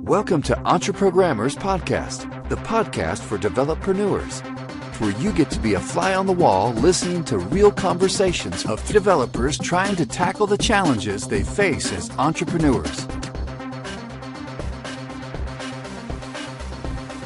Welcome to EntreProgrammers Podcast, the podcast for developreneurs, where you get to be a fly on the wall listening to real conversations of developers trying to tackle the challenges they face as entrepreneurs.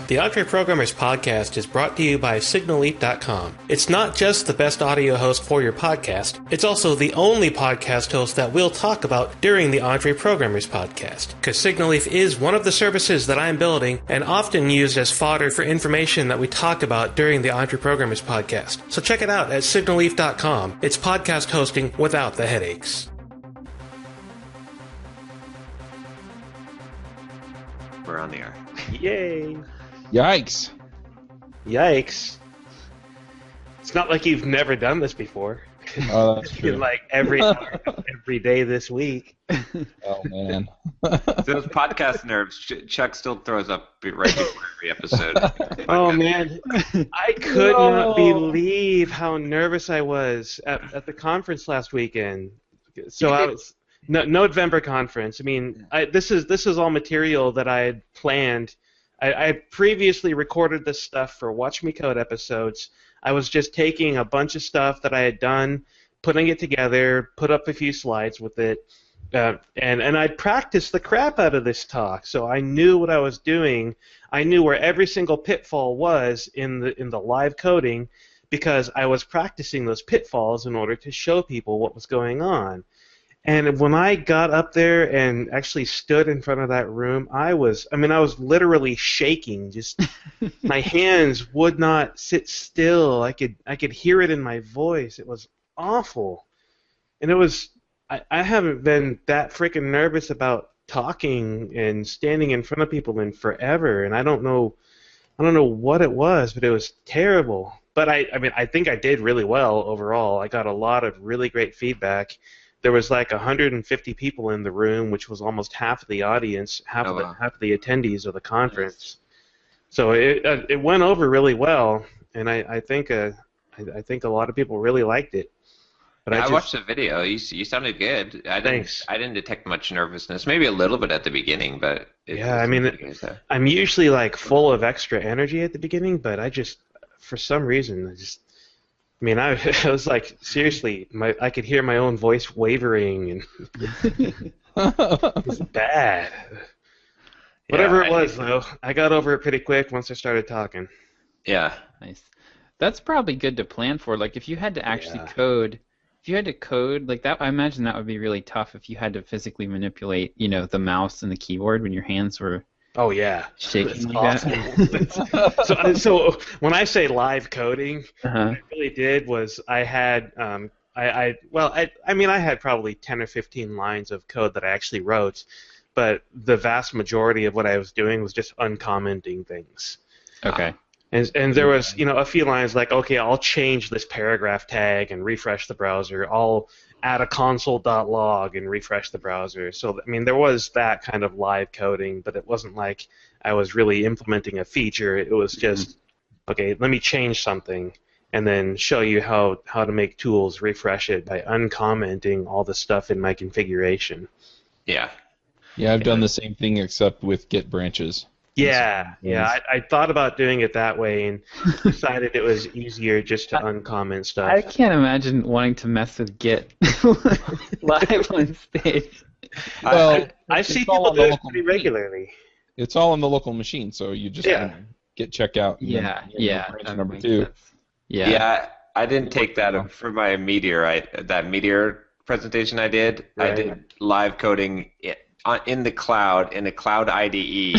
The EntreProgrammers podcast is brought to you by Signalleaf.com. It's not just the best audio host for your podcast, it's also the only podcast host that we'll talk about during the EntreProgrammers podcast, because Signalleaf is one of the services that I'm building and often used as fodder for information that we talk about during the EntreProgrammers podcast. So check it out at Signalleaf.com. It's podcast hosting without the headaches. We're on the air. Yay! Yikes. Yikes. It's not like you've never done this before. Oh, that's true. Like every day this week. Oh, man. Those podcast nerves, Chuck still throws up right before every episode. Oh, man. I could not believe how nervous I was at the conference last weekend. So I was... No November conference. I mean, this is all material that I had planned. I previously recorded this stuff for Watch Me Code episodes. I was just taking a bunch of stuff that I had done, putting it together, put up a few slides with it, and I practiced the crap out of this talk. So I knew what I was doing. I knew where every single pitfall was in the live coding because I was practicing those pitfalls in order to show people what was going on. And when I got up there and actually stood in front of that room, I was literally shaking. Just my hands would not sit still. I could hear it in my voice. It was awful. And I haven't been that freaking nervous about talking and standing in front of people in forever. And I don't know what it was, but it was terrible. But I think I did really well overall. I got a lot of really great feedback. There was like 150 people in the room, which was almost half of the audience, half of the attendees of the conference. So it went over really well, and I think a lot of people really liked it. But I watched the video. You sounded good. Thanks. I didn't detect much nervousness. Maybe a little bit at the beginning, but I'm usually like full of extra energy at the beginning, but for some reason, I was like, seriously, I could hear my own voice wavering, and it was bad. Whatever it was, though, I got over it pretty quick once I started talking. Yeah. Nice. That's probably good to plan for. Like, if you had to actually code, like that, I imagine that would be really tough if you had to physically manipulate, the mouse and the keyboard when your hands were... Oh yeah, shaking like that. So when I say live coding, what I really did was I had I had probably 10 or 15 lines of code that I actually wrote, but the vast majority of what I was doing was just uncommenting things. Okay. And there was a few lines like, okay, I'll change this paragraph tag and refresh the browser. I'll add a console.log and refresh the browser. So, there was that kind of live coding, but it wasn't like I was really implementing a feature. It was just, okay, let me change something and then show you how to make tools refresh it by uncommenting all the stuff in my configuration. Yeah. Yeah, I've done the same thing except with Git branches. Yeah. I thought about doing it that way and decided it was easier just to uncomment stuff. I can't imagine wanting to mess with Git live on stage. Well, I see people do it pretty regularly. It's all on the local machine, so you just Git checkout. Branch number 2. Sense. Yeah, I didn't take that for my Meteor presentation I did. Right. I did live coding in the cloud, in a cloud IDE.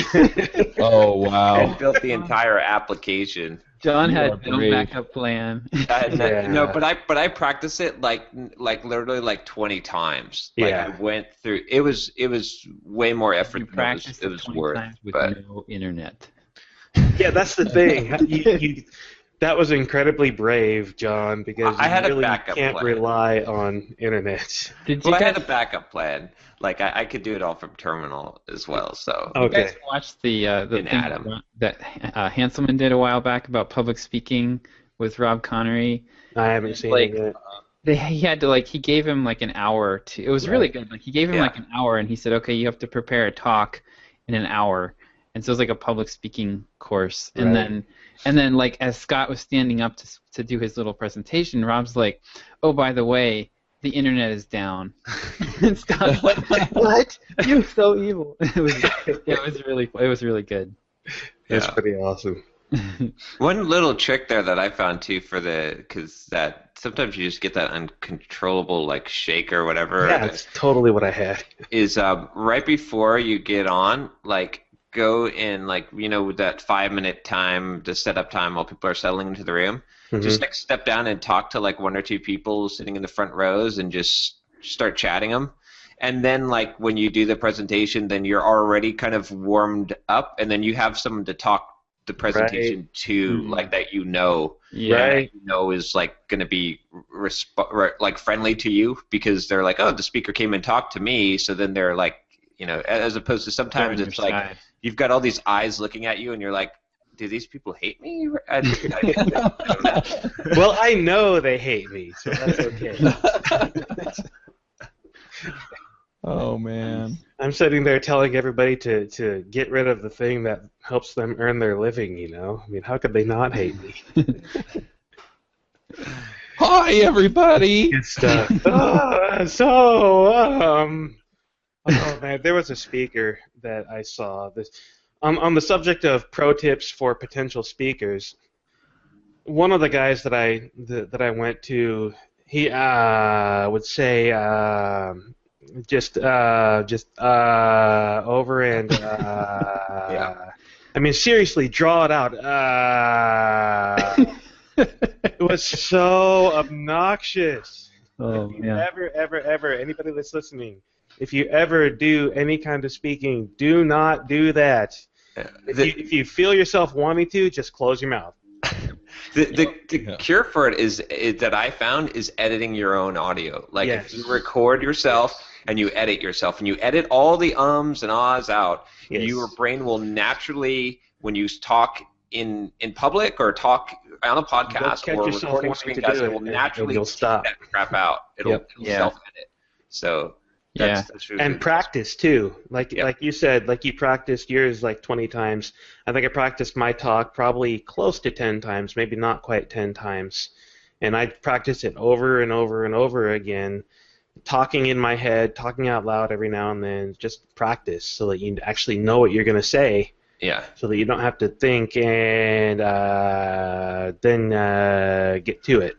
Oh, wow. And built the entire application. John had no backup plan. No, but I practiced it like literally like 20 times. Like I went through. It was way more effort. You practiced it was 20 worth. Times with no internet. Yeah, that's the thing. That was incredibly brave, John, because I had really a backup can't plan. Rely on internet. I had a backup plan. Like I could do it all from terminal as well. So okay. You guys watched the thing that Hanselman did a while back about public speaking with Rob Connery? I haven't seen it yet. he had to he gave him like an hour to. It was really good. Like he gave him like an hour, and he said, okay, you have to prepare a talk in an hour, and so it was like a public speaking course, and then like as Scott was standing up to do his little presentation, Rob's like, oh, by the way, the internet is down. And Scott's like, what? You're so evil. It was really good. That's pretty awesome. One little trick there that I found too because that sometimes you just get that uncontrollable like shake or whatever. Yeah, that's totally what I had. Is right before you get on, like go in with that 5-minute time, the setup time while people are settling into the room. Mm-hmm. Just like step down and talk to like 1 or 2 people sitting in the front rows and just start chatting them. And then like when you do the presentation, then you're already kind of warmed up, and then you have someone to talk the presentation to, like that is like going to be like friendly to you, because they're like, oh, the speaker came and talked to me, so then they're like, as opposed to sometimes it's like you've got all these eyes looking at you and you're like, do these people hate me? Well, I know they hate me, so that's okay. Oh, man. I'm sitting there telling everybody to get rid of the thing that helps them earn their living, I mean, how could they not hate me? Hi, everybody! Good stuff. Oh, man, there was a speaker that I saw. On the subject of pro tips for potential speakers, one of the guys that I went to, he would say, just over and I mean, seriously, draw it out. It was so obnoxious. Oh, if you ever, anybody that's listening, if you ever do any kind of speaking, do not do that. If you feel yourself wanting to, just close your mouth. The cure for it is that I found is editing your own audio. Like if you record yourself and you edit yourself and you edit all the ums and ahs out, your brain will naturally, when you talk in public or talk on a podcast or recording screencast, it will naturally stop that crap out. It'll self-edit. So that's really and practice too. Like you said, like you practiced yours like 20 times. I think I practiced my talk probably close to 10 times, maybe not quite 10 times. And I practiced it over and over and over again, talking in my head, talking out loud every now and then, just practice so that you actually know what you're going to say. Yeah. So that you don't have to think and then get to it.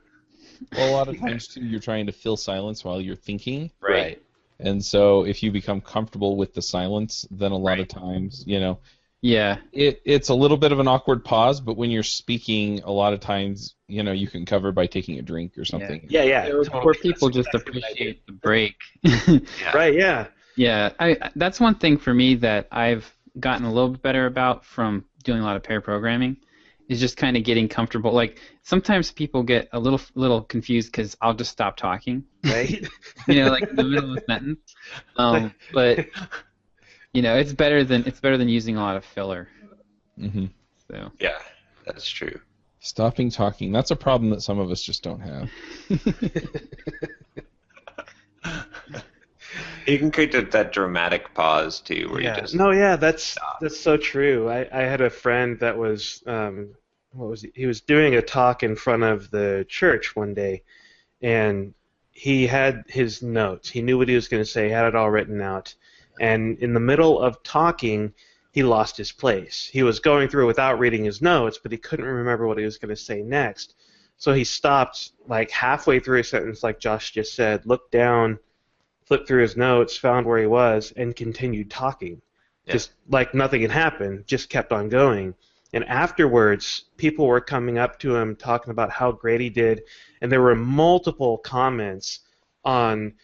Well, a lot of times too, you're trying to fill silence while you're thinking. Right. And so if you become comfortable with the silence, then a lot of times, it's a little bit of an awkward pause, but when you're speaking, a lot of times, you can cover by taking a drink or something. Yeah. Or people just appreciate the break. Right, yeah. Yeah, that's one thing for me that I've gotten a little bit better about from doing a lot of pair programming, is just kind of getting comfortable. Like sometimes people get a little confused because I'll just stop talking, right? Like in the middle of a sentence. But it's better than using a lot of filler. Mm-hmm. So yeah, that's true. Stopping talking, that's a problem that some of us just don't have. You can create that dramatic pause too, where you just that's so true. I had a friend that was he was doing a talk in front of the church one day, and he had his notes. He knew what he was going to say, had it all written out, and in the middle of talking, he lost his place. He was going through without reading his notes, but he couldn't remember what he was going to say next. So he stopped like halfway through a sentence, like Josh just said, looked down, flipped through his notes, found where he was, and continued talking. Yeah. Just like nothing had happened, just kept on going. And afterwards, people were coming up to him talking about how great he did, and there were multiple comments on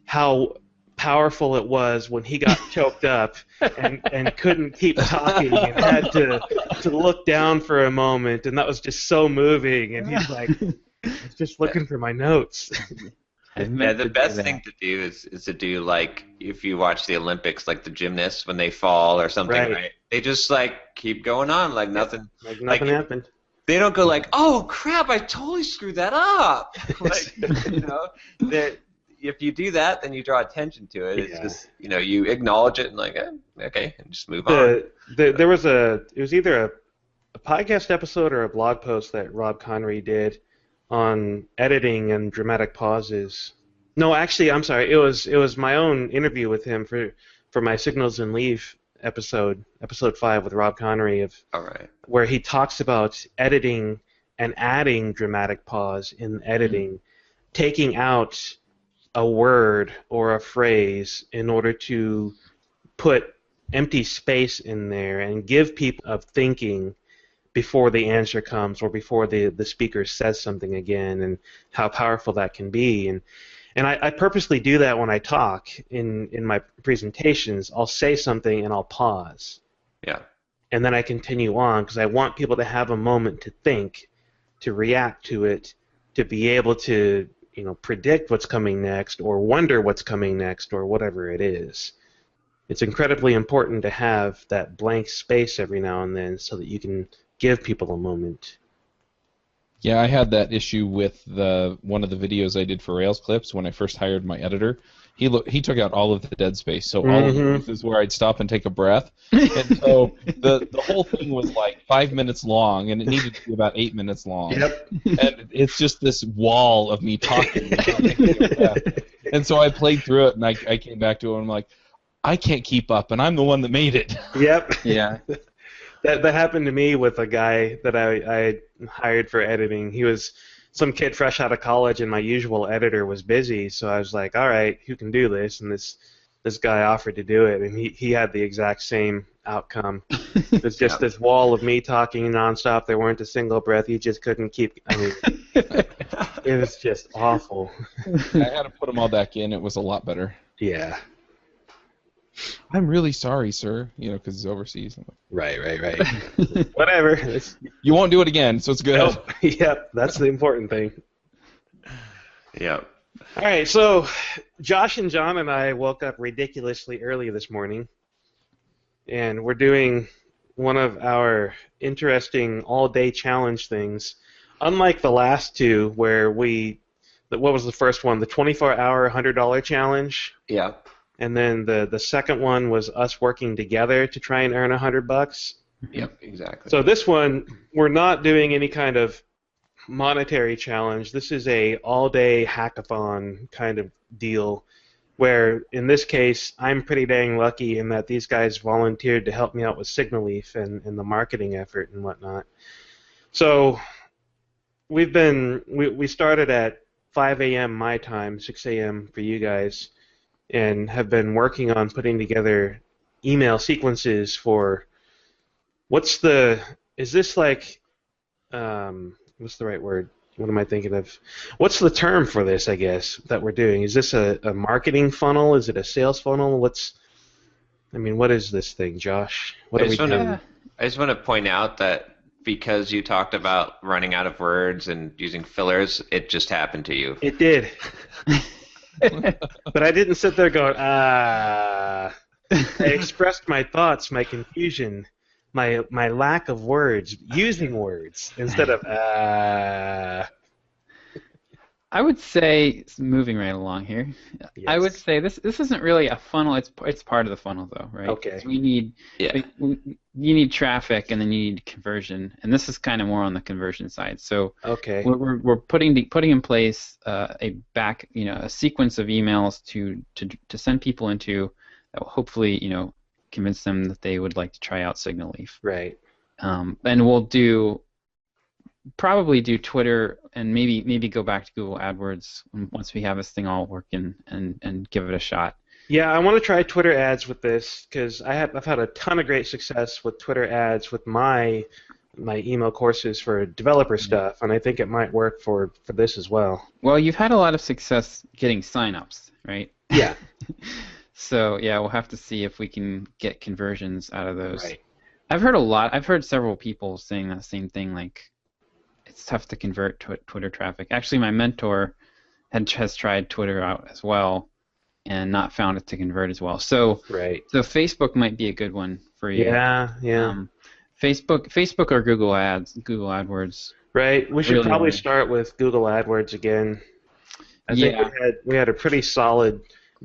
how powerful it was when he got choked up and couldn't keep talking and had to look down for a moment, and that was just so moving. And he's like, I was just looking for my notes. Yeah, the best thing to do is to do, like, if you watch the Olympics, like the gymnasts when they fall or something, right? They just like keep going on like nothing happened. they don't go like, oh crap, I totally screwed that up. Like, that if you do that, then you draw attention to it. It's just, you acknowledge it and like, okay, and just move on. It was either a podcast episode or a blog post that Rob Connery did on editing and dramatic pauses. No, actually, I'm sorry. It was my own interview with him for my Signals and Leaf episode 5 with Rob Connery where he talks about editing and adding dramatic pause in editing, taking out a word or a phrase in order to put empty space in there and give people of thinking before the answer comes or before the speaker says something again, and how powerful that can be. And I purposely do that when I talk in my presentations. I'll say something and I'll pause. Yeah. And then I continue on because I want people to have a moment to think, to react to it, to be able to predict what's coming next or wonder what's coming next or whatever it is. It's incredibly important to have that blank space every now and then so that you can give people a moment. Yeah, I had that issue with one of the videos I did for Rails Clips when I first hired my editor. He took out all of the dead space, so all of this is where I'd stop and take a breath. And so the whole thing was like 5 minutes long, and it needed to be about 8 minutes long. Yep. And it's just this wall of me talking without taking a breath. And so I played through it, and I came back to it, and I'm like, I can't keep up, and I'm the one that made it. Yep. Yeah. That happened to me with a guy that I hired for editing. He was some kid fresh out of college, and my usual editor was busy, so I was like, all right, who can do this? And this guy offered to do it, and he had the exact same outcome. It was just this wall of me talking nonstop. There weren't a single breath. He just couldn't keep. I mean, it was just awful. I had to put them all back in. It was a lot better. Yeah. I'm really sorry, sir. Because he's overseas. Right. Whatever. You won't do it again, so it's good. Nope. Yep, that's the important thing. Yep. All right, so Josh and John and I woke up ridiculously early this morning, and we're doing one of our interesting all-day challenge things. Unlike the last two, where what was the first one? The 24-hour $100 challenge. Yeah. And then the second one was us working together to try and earn $100. Yep, exactly. So this one, we're not doing any kind of monetary challenge. This is a all-day hackathon kind of deal, where in this case, I'm pretty dang lucky in that these guys volunteered to help me out with Signalleaf and the marketing effort and whatnot. So we started at 5 a.m. my time, 6 a.m. for you guys, and have been working on putting together email sequences for what's the right word? What am I thinking of? What's the term for this, I guess, that we're doing? Is this a marketing funnel? Is it a sales funnel? What is this thing, Josh? What are we doing? I just want to point out that because you talked about running out of words and using fillers, it just happened to you. It did. But I didn't sit there going, I expressed my thoughts, my confusion, my lack of words, using words instead of I would say, moving right along here, yes. I would say this isn't really a funnel. It's part of the funnel, though, right? Okay. We need you need traffic, and then you need conversion, and this is kind of more on the conversion side. So okay, we're putting in place a sequence of emails to send people into that will hopefully convince them that they would like to try out Signalleaf. Right. And we'll probably do Twitter and maybe go back to Google AdWords once we have this thing all working and give it a shot. Yeah, I want to try Twitter ads with this because I've had a ton of great success with Twitter ads with my email courses for developer stuff, and I think it might work for this as well. Well, you've had a lot of success getting signups, right? Yeah. So yeah, we'll have to see if we can get conversions out of those. Right. I've heard several people saying that same thing, like it's tough to convert Twitter traffic. Actually, my mentor has tried Twitter out as well and not found it to convert as well. So right. So Facebook might be a good one for you. Yeah. Facebook or Google Ads, Google AdWords. Right. We should Really probably only. start with Google AdWords again. I think we had a pretty solid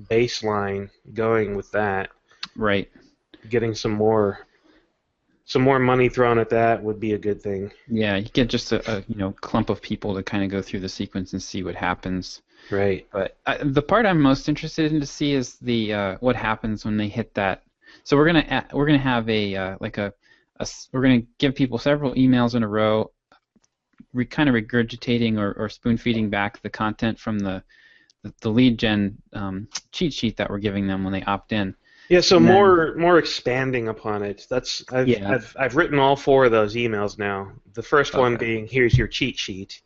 baseline going with that. Right. Getting some more money thrown at that would be a good thing. Yeah, you get just a clump of people to kind of go through the sequence and see what happens. Right. But the part I'm most interested in to see is the what happens when they hit that. So we're gonna have we're gonna give people several emails in a row, kind of regurgitating or spoon feeding back the content from the lead gen cheat sheet that we're giving them when they opt in. Yeah, so more expanding upon it. I've written all 4 of those emails now. The first one being, here's your cheat sheet,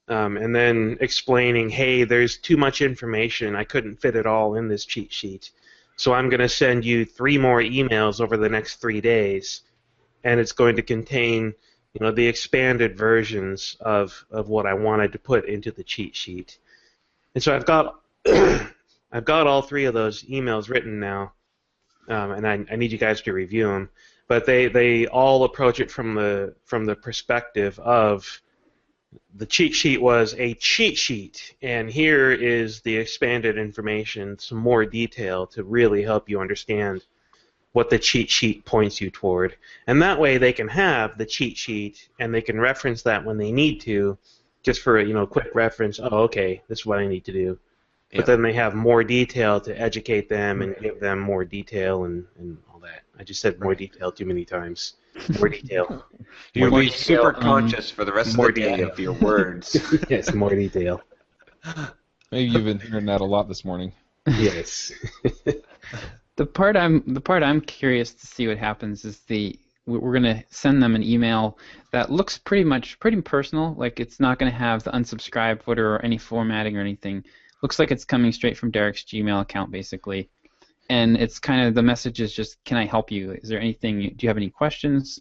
and then explaining, hey, there's too much information. I couldn't fit it all in this cheat sheet, so I'm going to send you 3 more emails over the next 3 days, and it's going to contain, the expanded versions of what I wanted to put into the cheat sheet. And so I've got all 3 of those emails written now. And I need you guys to review them, but they all approach it from the perspective of the cheat sheet was a cheat sheet, and here is the expanded information, some more detail to really help you understand what the cheat sheet points you toward, and that way they can have the cheat sheet and they can reference that when they need to, just for a quick reference. Oh, okay, this is what I need to do. But then they have more detail to educate them and give them more detail and all that. I just said more detail too many times. More detail. You'll be super conscious for the rest of the day of your words. Yes, more detail. Maybe you've been hearing that a lot this morning. Yes. The part I'm curious to see what happens is we're going to send them an email that looks pretty personal. Like, it's not going to have the unsubscribe footer or any formatting or anything. Looks like it's coming straight from Derek's Gmail account, basically. And it's kind of, the message is just, can I help you? Is there anything, do you have any questions?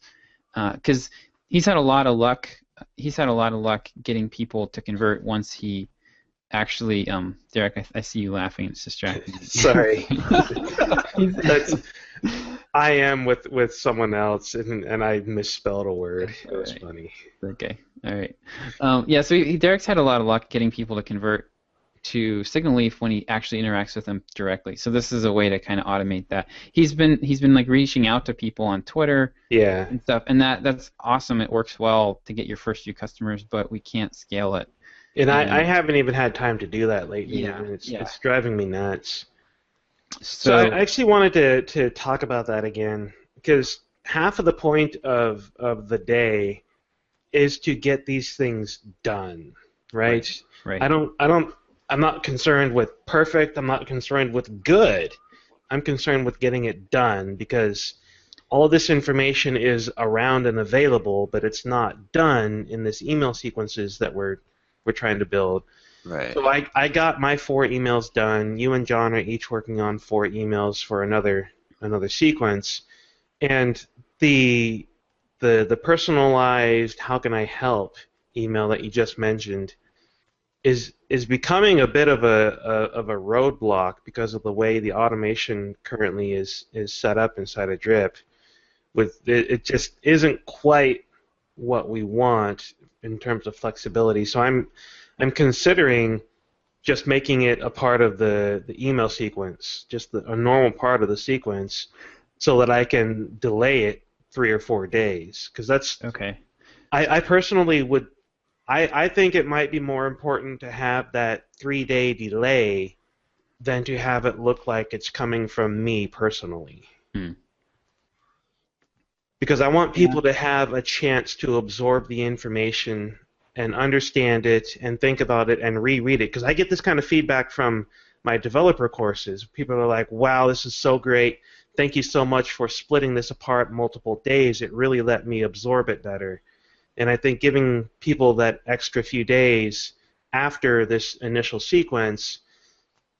Because he's had a lot of luck. He's had a lot of luck getting people to convert once he actually, Derek, I see you laughing. It's distracting. Sorry. I am with someone else, and I misspelled a word. It was funny. Okay, all right. So Derek's had a lot of luck getting people to convert to Signalleaf when he actually interacts with them directly. So this is a way to kind of automate that. He's been like reaching out to people on Twitter and stuff, and that's awesome. It works well to get your first few customers, but we can't scale it. And I haven't even had time to do that lately. It's driving me nuts. So I actually wanted to talk about that again, because half of the point of the day is to get these things done, right? Right. I'm not concerned with perfect. I'm not concerned with good. I'm concerned with getting it done, because all of this information is around and available, but it's not done in this email sequences that we're trying to build. Right. So I got my 4 emails done. You and John are each working on 4 emails for another sequence, and the personalized "How can I help?" email that you just mentioned is becoming a bit of a roadblock because of the way the automation currently is set up inside of Drip. It just isn't quite what we want in terms of flexibility. So I'm considering just making it a part of the email sequence, just a normal part of the sequence, so that I can delay it 3 or 4 days. Because that's okay. I personally would. I think it might be more important to have that 3-day delay than to have it look like it's coming from me personally. Because I want people to have a chance to absorb the information and understand it and think about it and reread it. Because I get this kind of feedback from my developer courses. People are like, wow, this is so great. Thank you so much for splitting this apart multiple days. It really let me absorb it better. And I think giving people that extra few days after this initial sequence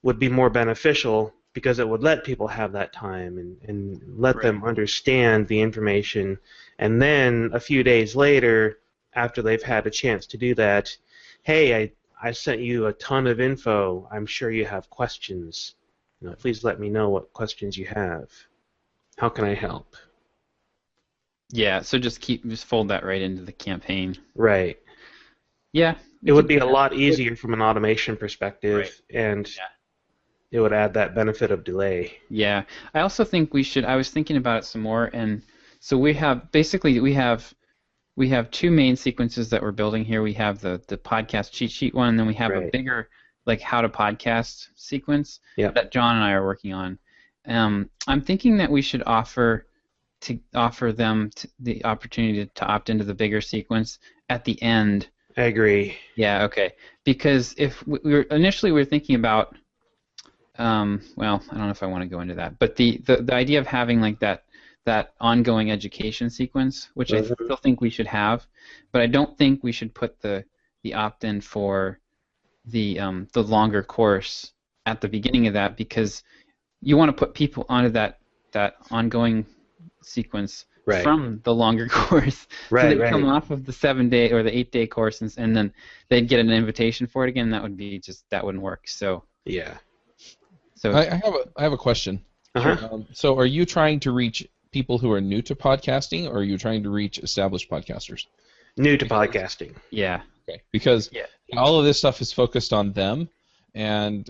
would be more beneficial, because it would let people have that time and let them understand the information. And then a few days later, after they've had a chance to do that, hey, I sent you a ton of info. I'm sure you have questions. Please let me know what questions you have. How can I help? Yeah, so just fold that right into the campaign. Right. Yeah. It would be a lot easier from an automation perspective, and it would add that benefit of delay. Yeah. I also think I was thinking about it some more, and so we have two main sequences that we're building here. We have the podcast cheat sheet one, and then we have a bigger like how to podcast sequence that John and I are working on. I'm thinking that we should offer them the opportunity to opt into the bigger sequence at the end. I agree. Yeah, okay. Because if we were thinking about, well, I don't know if I want to go into that, but the idea of having like that ongoing education sequence, which I still think we should have, but I don't think we should put the opt-in for the longer course at the beginning of that, because you want to put people onto that ongoing sequence from the longer course, so they come off of the 7-day or the 8-day course, and then they'd get an invitation for it again. That wouldn't work. So yeah. So I have a question. So are you trying to reach people who are new to podcasting, or are you trying to reach established podcasters? New to podcasting. Yeah. Okay. Because all of this stuff is focused on them, and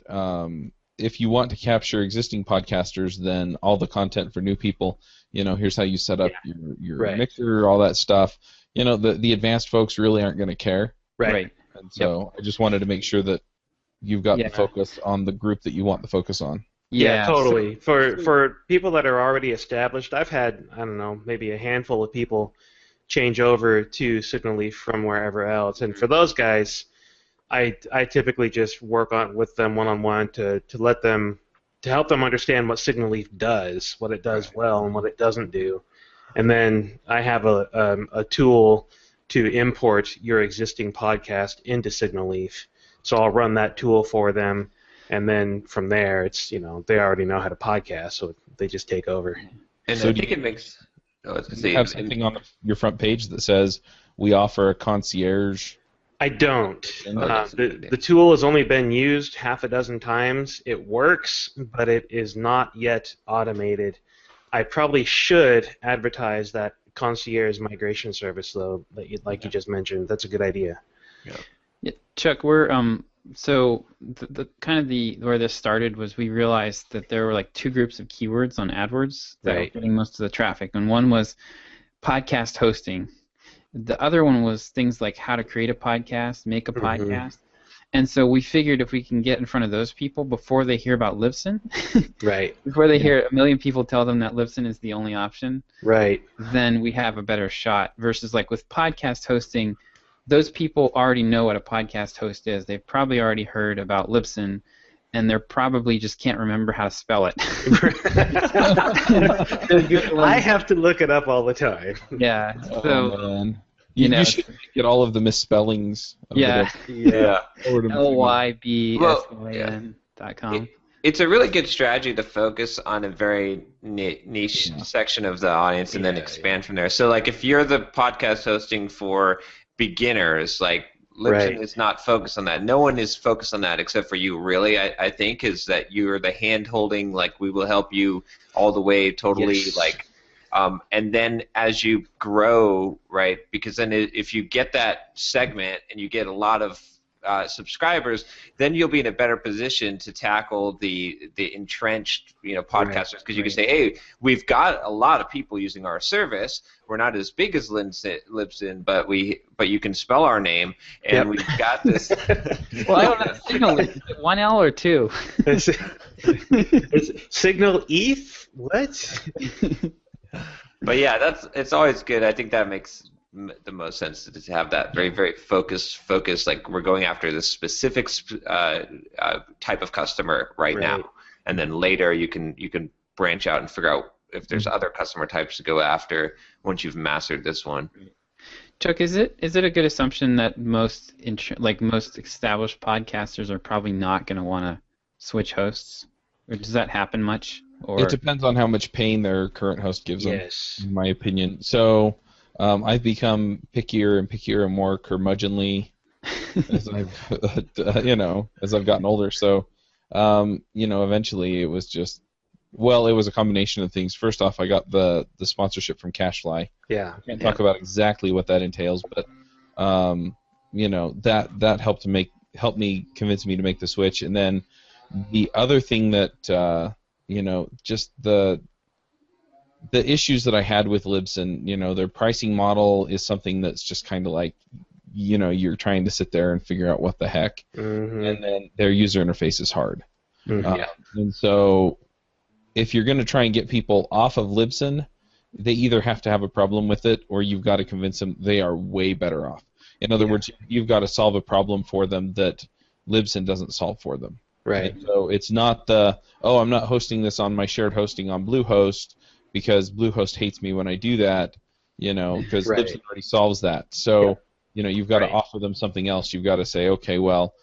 if you want to capture existing podcasters, then all the content for new people, here's how you set up your mixer, all that stuff. The advanced folks really aren't going to care. Right. And so I just wanted to make sure that you've got the focus on the group that you want the focus on. Yeah, totally. For people that are already established, I've had, I don't know, maybe a handful of people change over to Signalleaf from wherever else, and for those guys, I typically just work with them one-on-one to help them understand what Signalleaf does, what it does well, and what it doesn't do, and then I have a tool to import your existing podcast into Signalleaf, so I'll run that tool for them. And then from there, it's they already know how to podcast, so they just take over. And so I think it makes. Do you have something on your front page that says we offer a concierge? I don't. The tool has only been used half a dozen times. It works, but it is not yet automated. I probably should advertise that concierge migration service, though, like you just mentioned. That's a good idea. Yeah, Chuck, we're so the kind of where this started was we realized that there were like two groups of keywords on AdWords that were getting most of the traffic, and one was podcast hosting. The other one was things like how to create a podcast, make a podcast, and so we figured if we can get in front of those people before they hear about Libsyn, before they hear a million people tell them that Libsyn is the only option, then we have a better shot. Versus like with podcast hosting, those people already know what a podcast host is. They've probably already heard about Libsyn, and they're probably just can't remember how to spell it. I have to look it up all the time. Yeah. So you should get all of the misspellings. LYBSLAN.com. It's a really good strategy to focus on a very niche section of the audience and then expand from there. So, like, if you're the podcast hosting for beginners, like Libsyn is not focused on that. No one is focused on that except for you, really. I think is that you're the hand-holding, like we will help you all the way, totally, and then as you grow, because then if you get that segment and you get a lot of subscribers, then you'll be in a better position to tackle the entrenched podcasters, because you can say, hey, we've got a lot of people using our service. We're not as big as Libsyn, but you can spell our name, and we've got this. Well, I don't know. Signalleaf, is it one L or two? It's Signalleaf? What? But yeah, it's always good. I think that makes the most sense to have that very, very focused, like we're going after this specific type of customer now, and then later you can branch out and figure out if there's other customer types to go after once you've mastered this one. Chuck, is it a good assumption that most established podcasters are probably not going to want to switch hosts, or does that happen much? Or it depends on how much pain their current host gives them, in my opinion. So I've become pickier and pickier and more curmudgeonly as I've gotten older. So eventually it was just Well, it was a combination of things. First off, I got the sponsorship from Cashfly. Yeah. I can't talk about exactly what that entails, but that helped me convince me to make the switch. And then the other thing that just the issues that I had with Libsyn, their pricing model is something that's just kind of like, you're trying to sit there and figure out what the heck, and then their user interface is hard. And so if you're going to try and get people off of Libsyn, they either have to have a problem with it or you've got to convince them they are way better off. In other words, you've got to solve a problem for them that Libsyn doesn't solve for them. Right. And so it's not I'm not hosting this on my shared hosting on Bluehost because Bluehost hates me when I do that, because Libsyn already solves that. So, you've got to offer them something else. You've got to say, okay, well,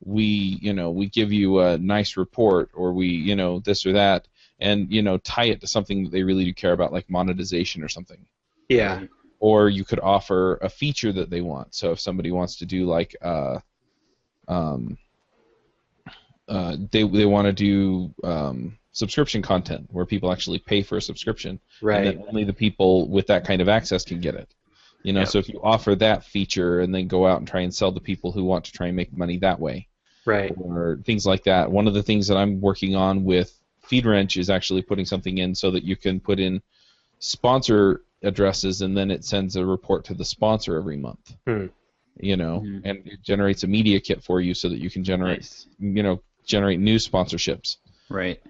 we give you a nice report, or we, this or that, and tie it to something that they really do care about, like monetization or something. Yeah. Or you could offer a feature that they want. So if somebody wants to do like they want to do subscription content where people actually pay for a subscription, right? And then only the people with that kind of access can get it. So if you offer that feature and then go out and try and sell to people who want to try and make money that way, right? Or things like that. One of the things that I'm working on with FeedWrench is actually putting something in so that you can put in sponsor addresses and then it sends a report to the sponsor every month. And it generates a media kit for you so that you can generate, generate new sponsorships. Right.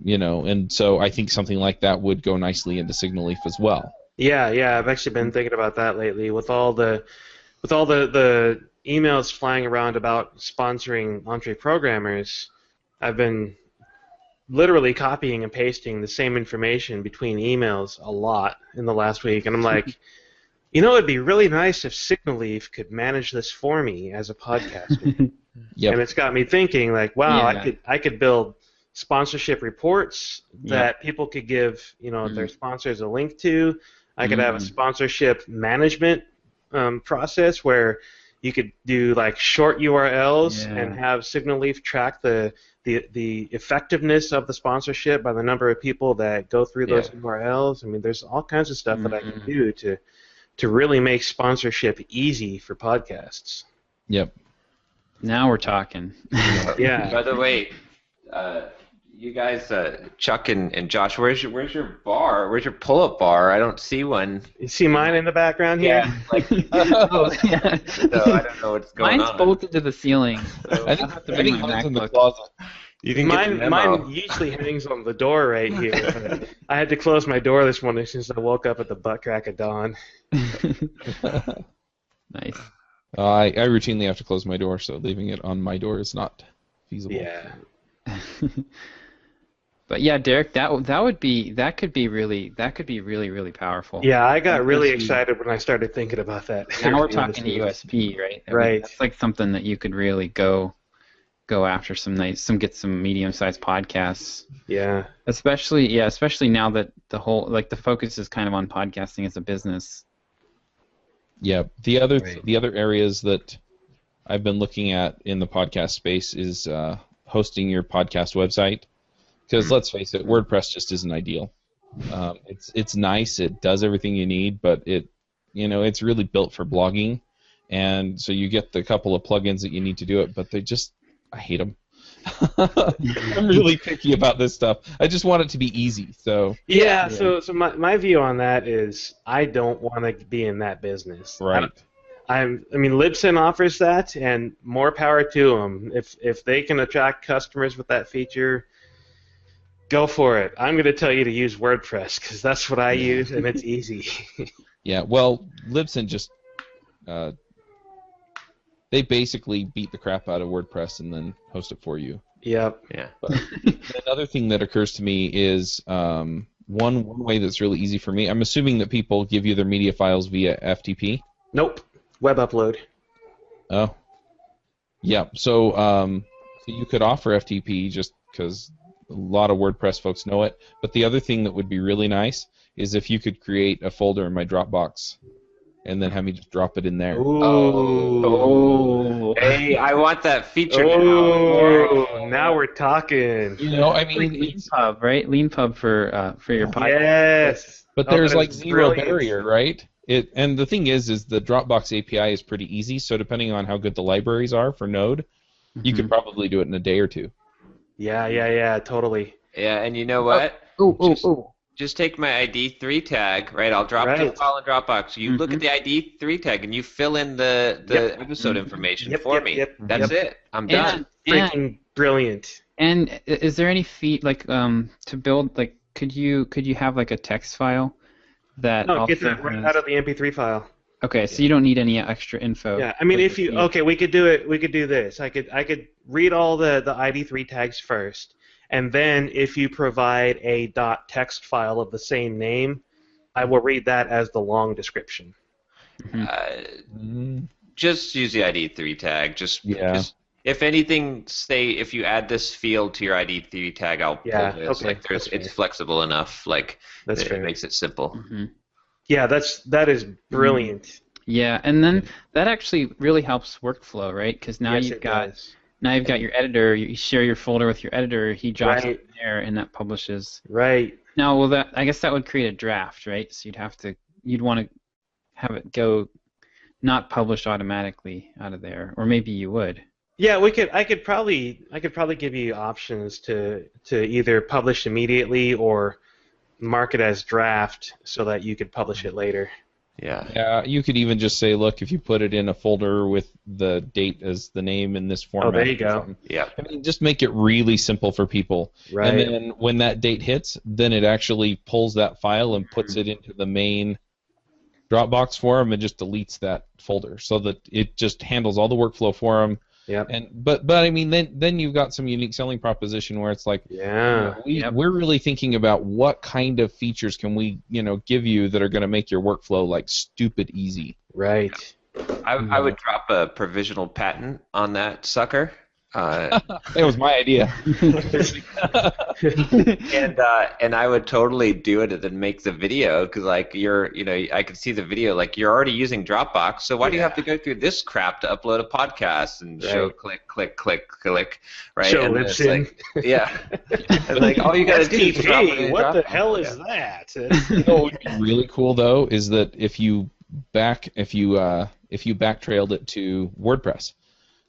And so I think something like that would go nicely into Signalleaf as well. Yeah, I've actually been thinking about that lately with all the emails flying around about sponsoring EntreProgrammers. I've been literally copying and pasting the same information between emails a lot in the last week, and I'm like, it'd be really nice if Signalleaf could manage this for me as a podcaster. And it's got me thinking, like, wow, I could build sponsorship reports that people could give, their sponsors a link to. I could have a sponsorship management process where you could do like short URLs and have Signalleaf track the effectiveness of the sponsorship by the number of people that go through those URLs. I mean, there's all kinds of stuff that I can do to really make sponsorship easy for podcasts. Yep. Now we're talking. Yeah. By the way, you guys, Chuck and Josh, where's your bar? Where's your pull-up bar? I don't see one. You see mine in the background here? Oh, yeah. So I don't know what's going Mine's on. bolted to the ceiling. So I think mine's in the closet. You didn't get the memo. Mine usually hangs on the door right here. But I had to close my door this morning since I woke up at the butt crack of dawn. Nice. I routinely have to close my door, so leaving it on my door is not feasible. Yeah. But yeah, Derek, that could be really powerful. Yeah, I got really excited when I started thinking about that. Now we're talking to USP, right? I mean, that's like something that you could really go after get some medium-sized podcasts. Yeah. Especially now that the focus is kind of on podcasting as a business. Yeah. The other areas that I've been looking at in the podcast space is hosting your podcast website. Because let's face it, WordPress just isn't ideal. It's nice, it does everything you need, but it's really built for blogging, and so you get the couple of plugins that you need to do it, but I hate them. I'm really picky about this stuff. I just want it to be easy. So So my view on that is I don't want to be in that business. Right. I mean, Libsyn offers that, and more power to them. If they can attract customers with that feature, go for it. I'm going to tell you to use WordPress because that's what I use, and it's easy. Yeah, well, Libsyn just they basically beat the crap out of WordPress and then host it for you. Yep. Yeah. But another thing that occurs to me is one way that's really easy for me. I'm assuming that people give you their media files via FTP. Nope. Web upload. Oh. Yeah. So you could offer FTP just because a lot of WordPress folks know it. But the other thing that would be really nice is if you could create a folder in my Dropbox and then have me just drop it in there. Oh. Hey, I want that feature now. Now we're talking. You know, I mean, LeanPub, right? LeanPub for your podcast. Yes. But there's like zero brilliant. barrier, right? And the thing is the Dropbox API is pretty easy. So depending on how good the libraries are for Node, you could probably do it in a day or two. Yeah, totally. Yeah, and you know what? Just take my ID3 tag, right? I'll drop the file in Dropbox. You look at the ID3 tag and you fill in the episode information for me. That's it. I'm done. Freaking brilliant. And is there any feat to build could you have like a text file that get that right out of the MP3 file. Okay, so you don't need any extra info. Yeah, I mean if you we could do it. We could do this. I could read all the ID3 tags first. And then if you provide a .text file of the same name, I will read that as the long description. Just use the ID3 tag. Just if anything, if you add this field to your ID3 tag, I'll pull this. Okay. It's flexible enough. It makes it simple. Yeah, that is brilliant. Yeah, and then that actually really helps workflow, right? Because now you've got your editor. You share your folder with your editor. He drops it in there, and that publishes. Right. Now, I guess that would create a draft, right? So you'd want to have it go not published automatically out of there, or maybe you would. Yeah, I could probably give you options to either publish immediately or mark it as draft so that you could publish it later. Yeah, you could even just say, look, if you put it in a folder with the date as the name in this format. Oh, there you go. Yeah. I mean, just make it really simple for people. Right. And then when that date hits, then it actually pulls that file and puts it into the main Dropbox for them and just deletes that folder so that it just handles all the workflow for them. Yeah. But I mean, then you've got some unique selling proposition where it's like, we're really thinking about what kind of features can we, give you that are going to make your workflow like stupid easy. Right. I would drop a provisional patent on that sucker. That was my idea. and I would totally do it and then make the video because I could see the video you're already using Dropbox, so why do you have to go through this crap to upload a podcast and show click, right? Show and Libsyn. And all you gotta do is drop it in what the Dropbox. hell is that? What would be really cool though is that if you backtrailed it to WordPress.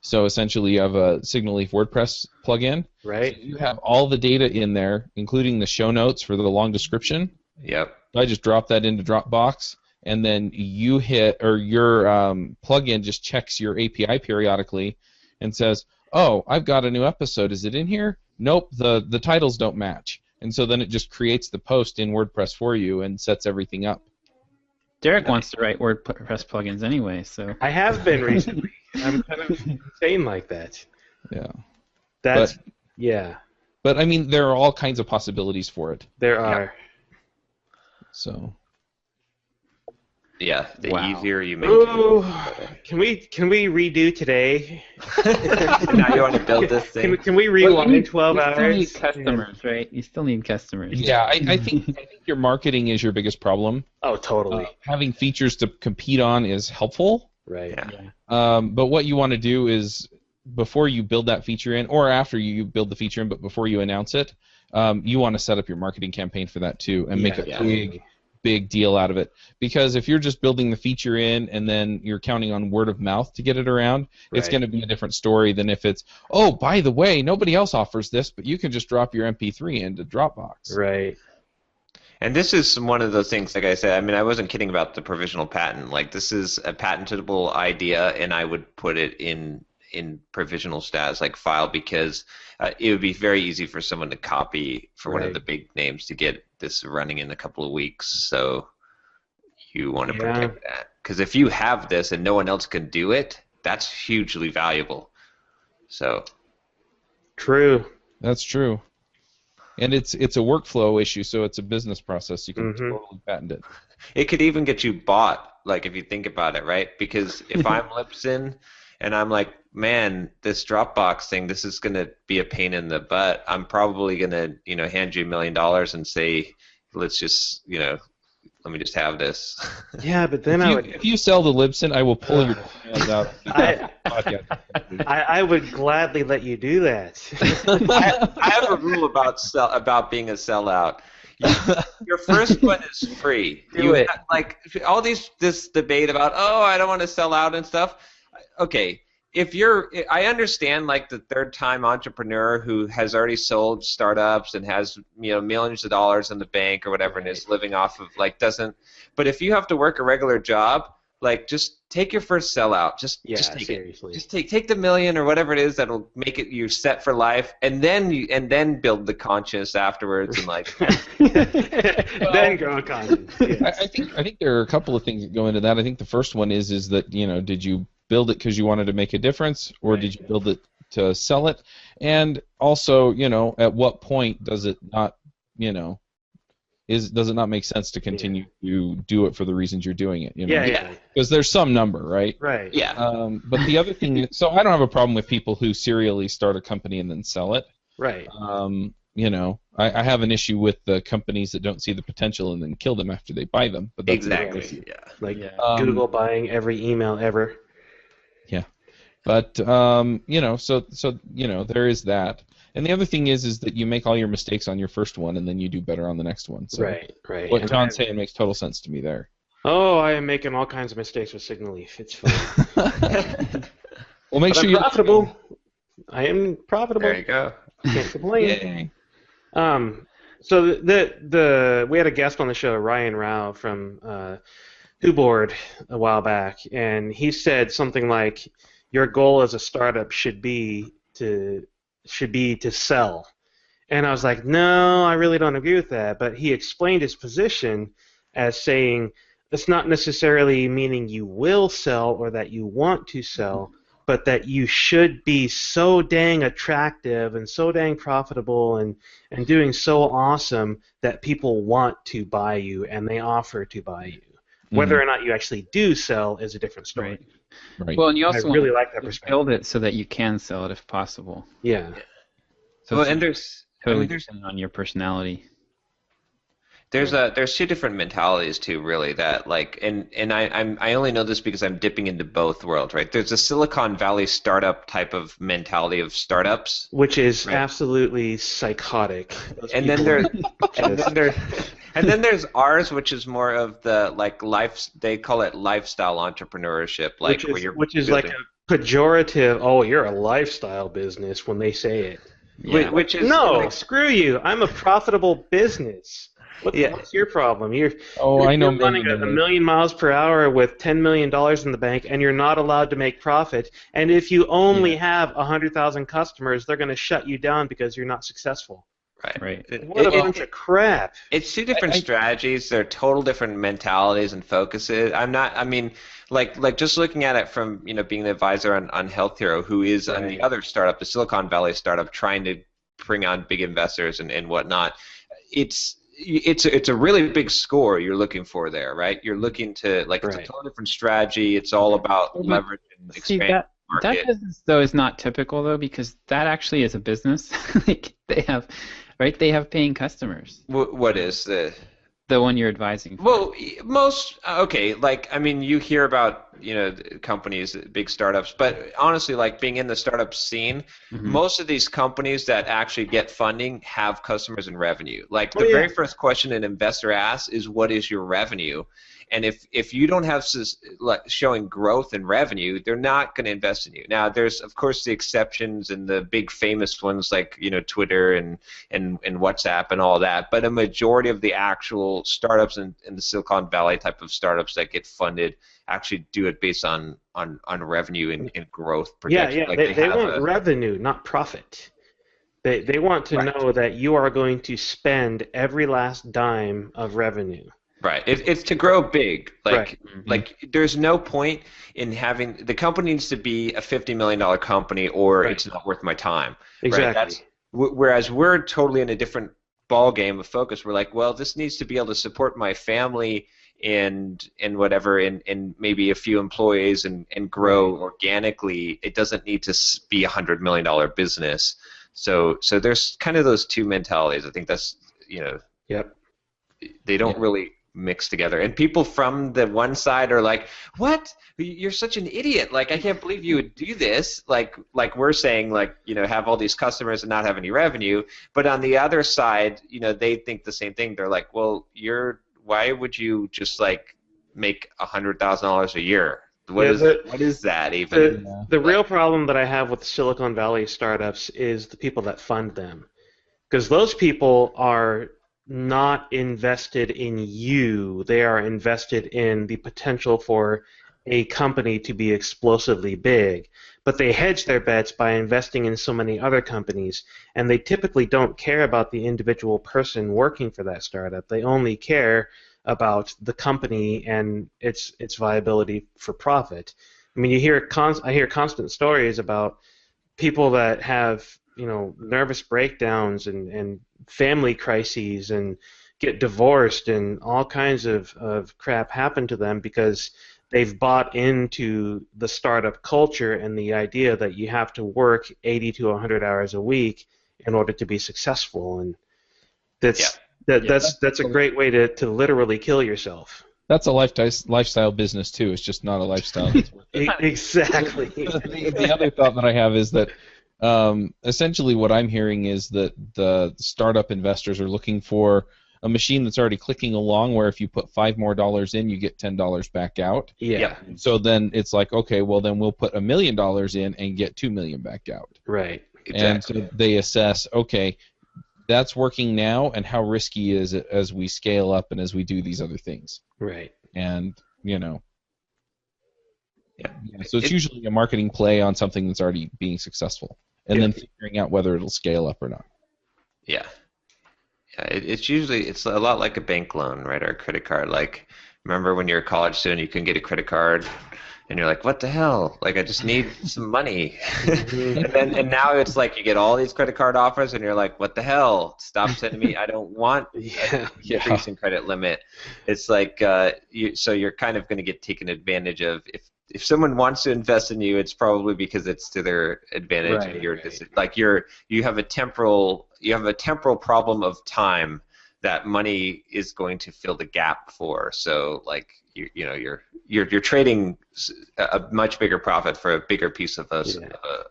So essentially, you have a Signalleaf WordPress plugin. Right. So you have all the data in there, including the show notes for the long description. Yep. I just drop that into Dropbox, and then your plugin just checks your API periodically and says, "Oh, I've got a new episode. Is it in here? Nope. The titles don't match." And so then it just creates the post in WordPress for you and sets everything up. Derek wants to write WordPress plugins anyway, so. I have been recently. I'm kind of insane like that. Yeah. But I mean, there are all kinds of possibilities for it. There are. So. Yeah, the easier you make it. Can we redo today? Now you want to build this thing? Can we rewind 12 hours? You still need customers, right? You still need customers. Yeah, I think your marketing is your biggest problem. Oh, totally. Having features to compete on is helpful. Right. Yeah. But what you want to do is before you build that feature in, or after you build the feature in, but before you announce it, you want to set up your marketing campaign for that too and make a big deal out of it. Because if you're just building the feature in and then you're counting on word of mouth to get it around, it's going to be a different story than if it's, oh, by the way, nobody else offers this, but you can just drop your MP3 into Dropbox. Right. And this is one of those things, like I said, I mean, I wasn't kidding about the provisional patent. This is a patentable idea, and I would put it in provisional status, file, because it would be very easy for someone to copy for one of the big names to get this running in a couple of weeks. So you want to protect that. Because if you have this and no one else can do it, that's hugely valuable. So. True. That's true. And it's a workflow issue, so it's a business process. You can totally patent it. It could even get you bought, if you think about it, right? Because if I'm Libsyn and I'm like, man, this Dropbox thing, this is going to be a pain in the butt, I'm probably going to, hand you $1 million and say, let's just, let me just have this. Yeah, but then if you sell the Libsyn, I will pull your emails out. I would gladly let you do that. I have a rule about being a sellout. Your first one is free. Like all this debate about, oh, I don't want to sell out and stuff. Okay, I understand like the third-time entrepreneur who has already sold startups and has millions of dollars in the bank or whatever and is living off of But if you have to work a regular job, like just take your first sellout. Just take seriously. Just take the $1 million or whatever it is that'll make it you set for life, and then build the conscience afterwards and like. Then grow a conscience. Yes. I think there are a couple of things that go into that. I think the first one is that did you build it because you wanted to make a difference, or did you build it to sell it? And also, at what point does it not, does it not make sense to continue to do it for the reasons you're doing it? Because there's some number, right? Right. Yeah. But the other thing, so I don't have a problem with people who serially start a company and then sell it. Right. I have an issue with the companies that don't see the potential and then kill them after they buy them. But that's exactly. Yeah. Like Google buying every email ever. Yeah. But so there is that. And the other thing is that you make all your mistakes on your first one, and then you do better on the next one. So right. What John's saying makes total sense to me there. Oh, I am making all kinds of mistakes with Signalleaf. It's fun. Well, make sure you're profitable. I am profitable. There you go. Can't complain. So we had a guest on the show, Ryan Rao from WhoBoard a while back, and he said something like, "Your goal as a startup should be to sell." And I was like, no, I really don't agree with that. But he explained his position as saying that's not necessarily meaning you will sell or that you want to sell, but that you should be so dang attractive and so dang profitable and doing so awesome that people want to buy you and they offer to buy you. Whether or not you actually do sell is a different story. Right. Well, and you also really like that perspective. Build it so that you can sell it if possible. Yeah. So and there's totally dependent on your personality. There's two different mentalities too, really. That like, and I only know this because I'm dipping into both worlds, right? There's a Silicon Valley startup type of mentality of startups, which is absolutely psychotic. And then there's ours, which is more of the like life. They call it lifestyle entrepreneurship, like which is like a pejorative. Oh, you're a lifestyle business when they say it. Yeah. Which is no, screw you. I'm a profitable business. What's your problem? You're running a million miles per hour with $10 million in the bank, and you're not allowed to make profit. And if you only have 100,000 customers, they're going to shut you down because you're not successful. Right. What a bunch of crap. It's two different strategies. They're total different mentalities and focuses. Like just looking at it from being the advisor on Health Hero, who is on the other startup, the Silicon Valley startup, trying to bring on big investors and whatnot. It's a really big score you're looking for there, right? You're looking to it's a totally different strategy. It's all about leverage and expanding. That business though is not typical though, because that actually is a business. Like they have paying customers. What is the one you're advising for? Well, you hear about companies, big startups, but honestly, like being in the startup scene, most of these companies that actually get funding have customers and revenue. Like the very first question an investor asks is, "What is your revenue?" And if you don't have showing growth in revenue, they're not going to invest in you. Now, there's of course the exceptions and the big famous ones like Twitter and WhatsApp and all that. But a majority of the actual startups in the Silicon Valley type of startups that get funded actually do it based on revenue and growth projections. Yeah. Like they want revenue, not profit. They want to know that you are going to spend every last dime of revenue. Right. It's to grow big. Like there's no point in having the company needs to be a $50 million company or it's not worth my time. Exactly. Right? Whereas we're totally in a different ball game of focus. We're like, well, this needs to be able to support my family and whatever and maybe a few employees and grow organically. It doesn't need to be a $100 million business. So there's kind of those two mentalities. I think that's Yep. They don't really mixed together. And people from the one side are like, "What? You're such an idiot! Like, I can't believe you would do this." Like we're saying, like, have all these customers and not have any revenue. But on the other side, they think the same thing. They're like, "Well, why would you just like make $100,000 a year? What is that even?" The real problem that I have with Silicon Valley startups is the people that fund them, because those people are not invested in you. They are invested in the potential for a company to be explosively big. But they hedge their bets by investing in so many other companies, and they typically don't care about the individual person working for that startup. They only care about the company and its viability for profit. I mean, I hear constant stories about people that have nervous breakdowns and family crises and get divorced, and all kinds of crap happen to them because they've bought into the startup culture and the idea that you have to work 80 to 100 hours a week in order to be successful, and that's a great way to literally kill yourself. That's a lifestyle business too. It's just not a lifestyle that's worth it. Exactly. The other thought that I have is that essentially what I'm hearing is that the startup investors are looking for a machine that's already clicking along, where if you put $5 more in, you get $10 back out. Yeah. So then it's like, okay, well then we'll put $1 million in and get $2 million back out. Right. Exactly. And so they assess, okay, that's working now, and how risky is it as we scale up and as we do these other things. Right. And so it's usually a marketing play on something that's already being successful, and then figuring out whether it'll scale up or not. Yeah. It's a lot like a bank loan, right, or a credit card. Like, remember when you're a college student, you couldn't get a credit card, and you're like, what the hell? Like, I just need some money. and now it's like you get all these credit card offers, and you're like, what the hell? Stop sending me. I don't want a decrease in credit limit. It's like so you're kind of going to get taken advantage of. If someone wants to invest in you, it's probably because it's to their advantage, right, and you're right. like you have a temporal problem of time that money is going to fill the gap for. So like you're trading a much bigger profit for a bigger piece of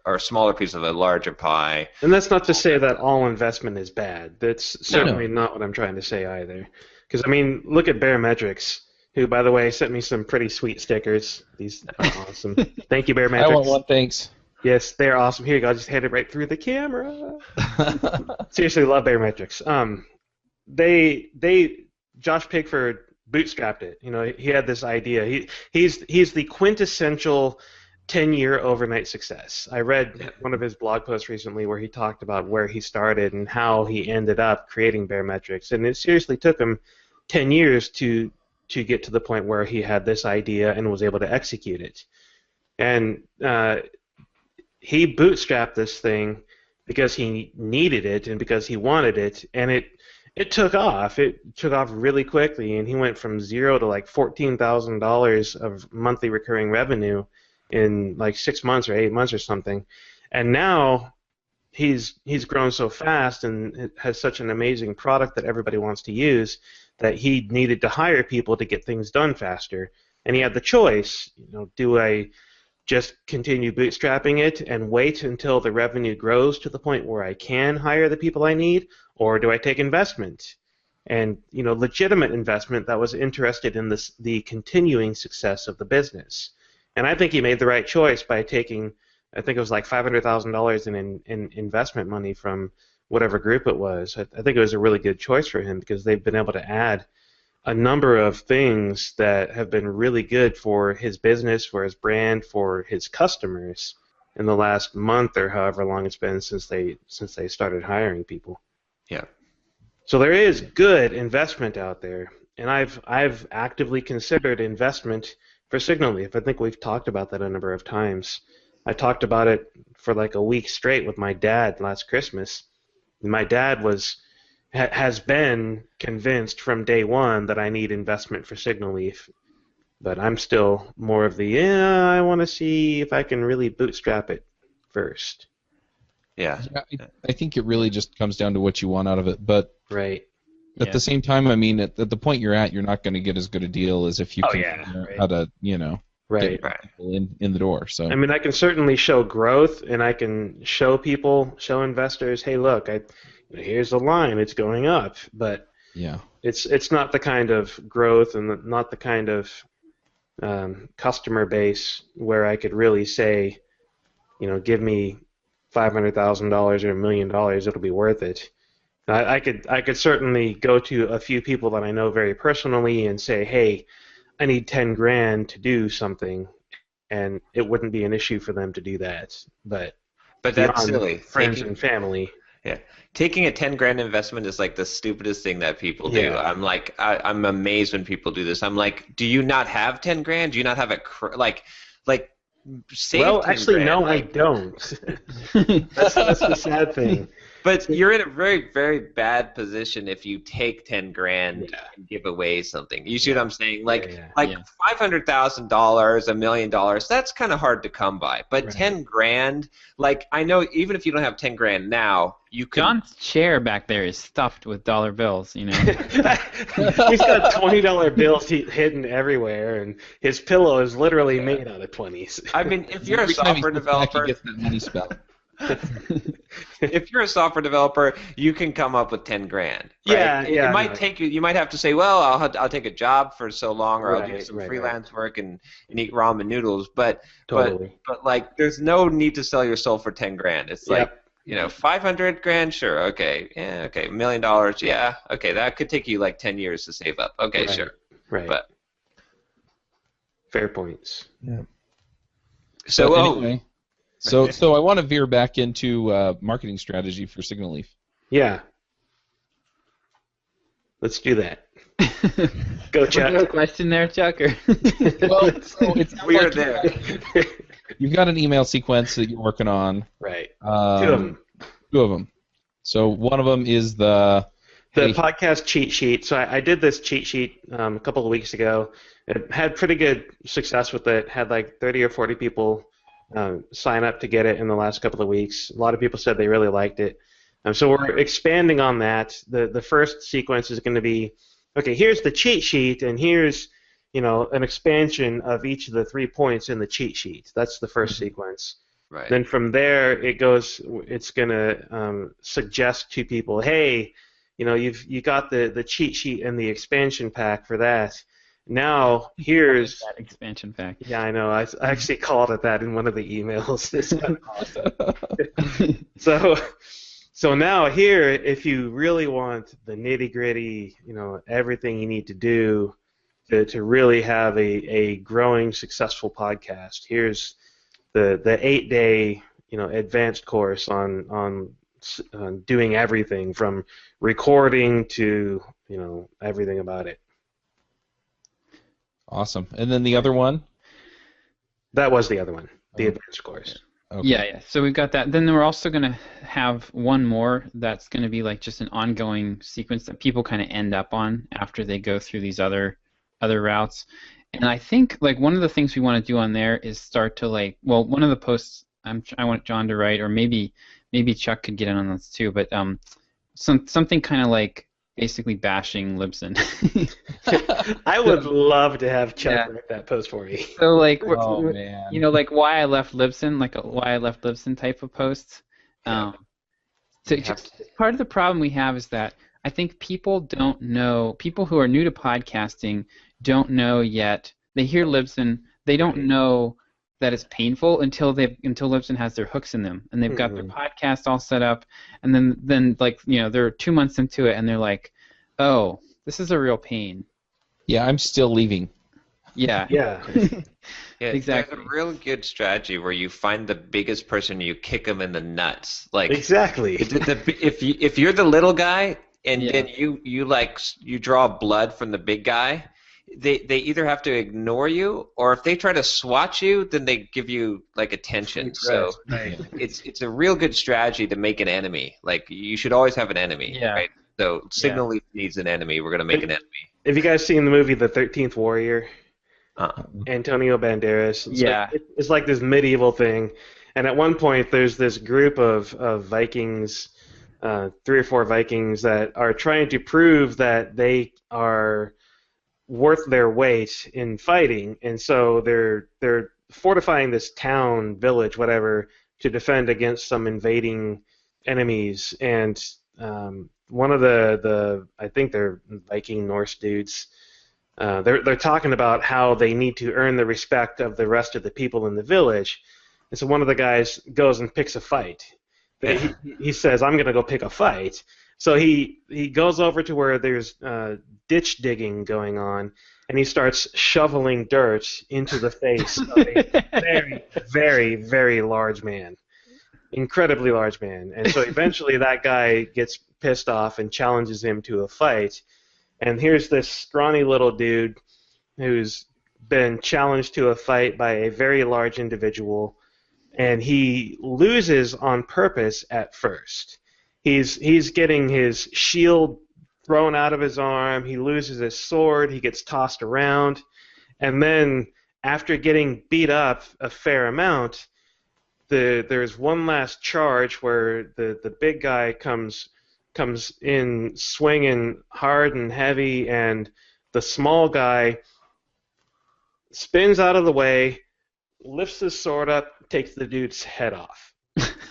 or a smaller piece of a larger pie. And that's not to say that all investment is bad. That's certainly not what I'm trying to say either. Because I mean, look at Barometrics, who, by the way, sent me some pretty sweet stickers. These are awesome. Thank you, Barometrics. I want one, thanks. Yes, they're awesome. Here you go. I'll just hand it right through the camera. Seriously, love Barometrics. Josh Pigford bootstrapped it. He had this idea. He's the quintessential 10-year overnight success. I read one of his blog posts recently where he talked about where he started and how he ended up creating Barometrics, and it seriously took him 10 years to get to the point where he had this idea and was able to execute it. And he bootstrapped this thing because he needed it and because he wanted it, and it took off. It took off really quickly, and he went from zero to like $14,000 of monthly recurring revenue in like 6 months or 8 months or something. And now he's grown so fast and has such an amazing product that everybody wants to use that he needed to hire people to get things done faster. And he had the choice, do I just continue bootstrapping it and wait until the revenue grows to the point where I can hire the people I need, or do I take investment? And legitimate investment that was interested in the continuing success of the business. And I think he made the right choice by taking, I think it was like $500,000 in investment money from whatever group it was. I think it was a really good choice for him because they've been able to add a number of things that have been really good for his business, for his brand, for his customers in the last month or however long it's been since they started hiring people. Yeah. So there is good investment out there, and I've actively considered investment for Signalleaf. I think we've talked about that a number of times. I talked about it for like a week straight with my dad last Christmas. My dad has been convinced from day one that I need investment for Signalleaf, but I'm still more of I want to see if I can really bootstrap it first. Yeah. I think it really just comes down to what you want out of it. But right. At the same time, I mean, at the point you're at, you're not going to get as good a deal as if you can figure out how to, get people in the door. So I mean, I can certainly show growth, and I can show investors, hey, look, here's the line, it's going up, but it's not the kind of growth and not the kind of customer base where I could really say, give me $500,000 or $1 million, it'll be worth it. I could certainly go to a few people that I know very personally and say, hey, I need 10 grand to do something, and it wouldn't be an issue for them to do that. But that's silly. Friends and family. Yeah, taking a 10 grand investment is like the stupidest thing that people do. Yeah. I'm like, I'm amazed when people do this. I'm like, do you not have 10 grand? Do you not have save? Well, actually, no, I don't. That's the sad thing. But you're in a very, very bad position if you take 10 grand and give away something. You see what I'm saying? $500,000, $1 million, that's kind of hard to come by. But 10 grand, I know even if you don't have 10 grand now, you can. John's chair back there is stuffed with dollar bills, He's got $20 bills hidden everywhere, and his pillow is literally made out of 20s. I mean, if you're a software developer, he gets that money spell. If you're a software developer, you can come up with 10 grand. Right? It might take you. You might have to say, well, I'll take a job for so long, or I'll do some freelance work and eat ramen noodles. But there's no need to sell your soul for 10 grand. It's 500 grand, sure, okay, $1 million, yeah, okay, that could take you 10 years to save up. Okay, sure, but fair points. Yeah. So anyway. So I want to veer back into marketing strategy for Signalleaf. Yeah. Let's do that. Go, Chuck. No question there, Chuck? Or? Well, we are there. You've got an email sequence that you're working on. Right. Two of them. So one of them is the podcast cheat sheet. So I did this cheat sheet a couple of weeks ago. It had pretty good success with it. Had 30 or 40 people sign up to get it in the last couple of weeks. A lot of people said they really liked it. So we're expanding on that. The first sequence is going to be, okay, here's the cheat sheet, and here's an expansion of each of the 3 points in the cheat sheet. That's the first sequence. Right. Then from there, it's going to suggest to people, hey, you got the cheat sheet and the expansion pack for that. Now here's that expansion pack. Yeah, I know. I actually called it that in one of the emails. So now here, if you really want the nitty-gritty, everything you need to do to really have a growing, successful podcast, here's the 8-day advanced course on doing everything from recording to everything about it. Awesome. And then the other one? That was the other one, the advanced course. Okay. Yeah. So we've got that. Then we're also going to have one more that's going to be just an ongoing sequence that people kind of end up on after they go through these other routes. And I think one of the things we want to do on there is start to one of the posts I want John to write, or maybe Chuck could get in on this too, but something kind of basically bashing Libsyn. I would love to have Chuck write that post for me. So man. Why I left Libsyn, why I left Libsyn type of posts. Part of the problem we have is that I think people don't know, people who are new to podcasting don't know yet. They hear Libsyn, they don't know that it's painful until Libsyn has their hooks in them, and they've got their podcast all set up, and then they're 2 months into it, and they're like, oh, this is a real pain. Yeah, I'm still leaving. Yeah. Yeah. Exactly. There's a real good strategy where you find the biggest person and you kick them in the nuts. Exactly. If you're the little guy and then you draw blood from the big guy, they either have to ignore you, or if they try to swat you, then they give you attention. So it's a real good strategy to make an enemy. You should always have an enemy. Yeah. Right? So Signalleaf needs an enemy. We're gonna make an enemy. Have you guys seen the movie The 13th Warrior? Antonio Banderas. It's this medieval thing, and at one point there's this group of Vikings three or four Vikings that are trying to prove that they are worth their weight in fighting, and so they're fortifying this town, village, whatever, to defend against some invading enemies. And one of the I think they're Viking Norse dudes. They're talking about how they need to earn the respect of the rest of the people in the village, and so one of the guys goes and picks a fight. He says, "I'm going to go pick a fight." So he goes over to where there's ditch digging going on, and he starts shoveling dirt into the face of a very, very, very large man. Incredibly large man. And so eventually that guy gets pissed off and challenges him to a fight. And here's this scrawny little dude who's been challenged to a fight by a very large individual, and he loses on purpose at first. He's getting his shield thrown out of his arm, he loses his sword, he gets tossed around, and then after getting beat up a fair amount, there's one last charge where the big guy comes in swinging hard and heavy, and the small guy spins out of the way, lifts his sword up, takes the dude's head off.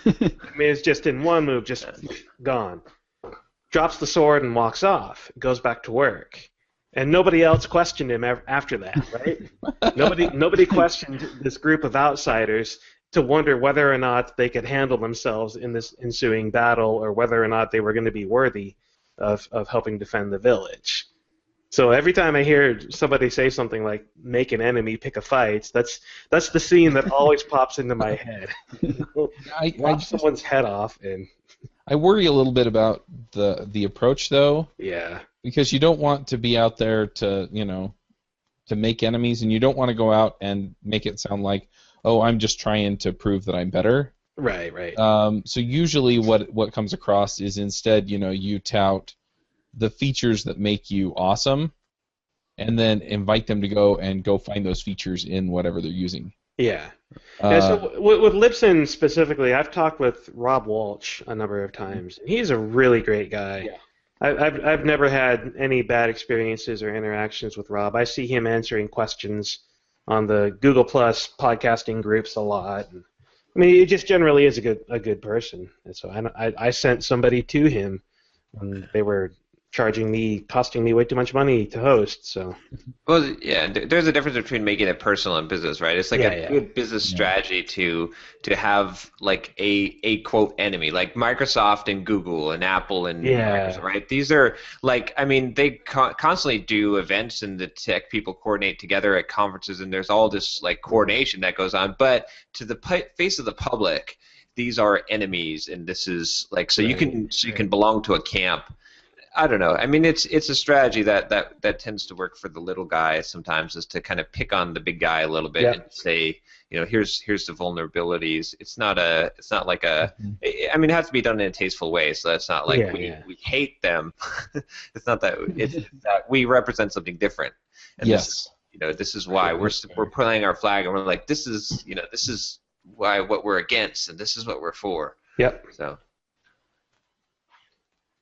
I mean, it's just in one move, just gone. Drops the sword and walks off. Goes back to work. And nobody else questioned him after that, right? Nobody questioned this group of outsiders to wonder whether or not they could handle themselves in this ensuing battle, or whether or not they were going to be worthy of helping defend the village. So every time I hear somebody say something like "make an enemy, pick a fight," that's the scene that always pops into my head. Lop someone's head off, and I worry a little bit about the approach, though. Yeah. Because you don't want to be out there to make enemies, and you don't want to go out and make it sound like, oh, I'm just trying to prove that I'm better. Right. So usually what comes across is instead, you tout the features that make you awesome, and then invite them to go find those features in whatever they're using. Yeah. So with Libsyn specifically, I've talked with Rob Walsh a number of times. He's a really great guy. Yeah. I've never had any bad experiences or interactions with Rob. I see him answering questions on the Google Plus podcasting groups a lot. I mean, he just generally is a good person. And so I sent somebody to him when they were costing me way too much money to host. So. Well, yeah, there's a difference between making it personal and business, right? It's like a good business strategy to have like a quote enemy, like Microsoft and Google and Apple and Microsoft, right? These are like, I mean, they constantly do events, and the tech people coordinate together at conferences, and there's all this like coordination that goes on. But to the face of the public, these are enemies, and this is like you can belong to a camp. I don't know. I mean, it's a strategy that tends to work for the little guy sometimes, is to kind of pick on the big guy a little bit and say, here's the vulnerabilities. It's not like a. I mean, it has to be done in a tasteful way. So that's not like we hate them. It's not that. It's that we represent something different. And this is why we're pulling our flag, and we're like, this is why what we're against, and this is what we're for. Yep. So.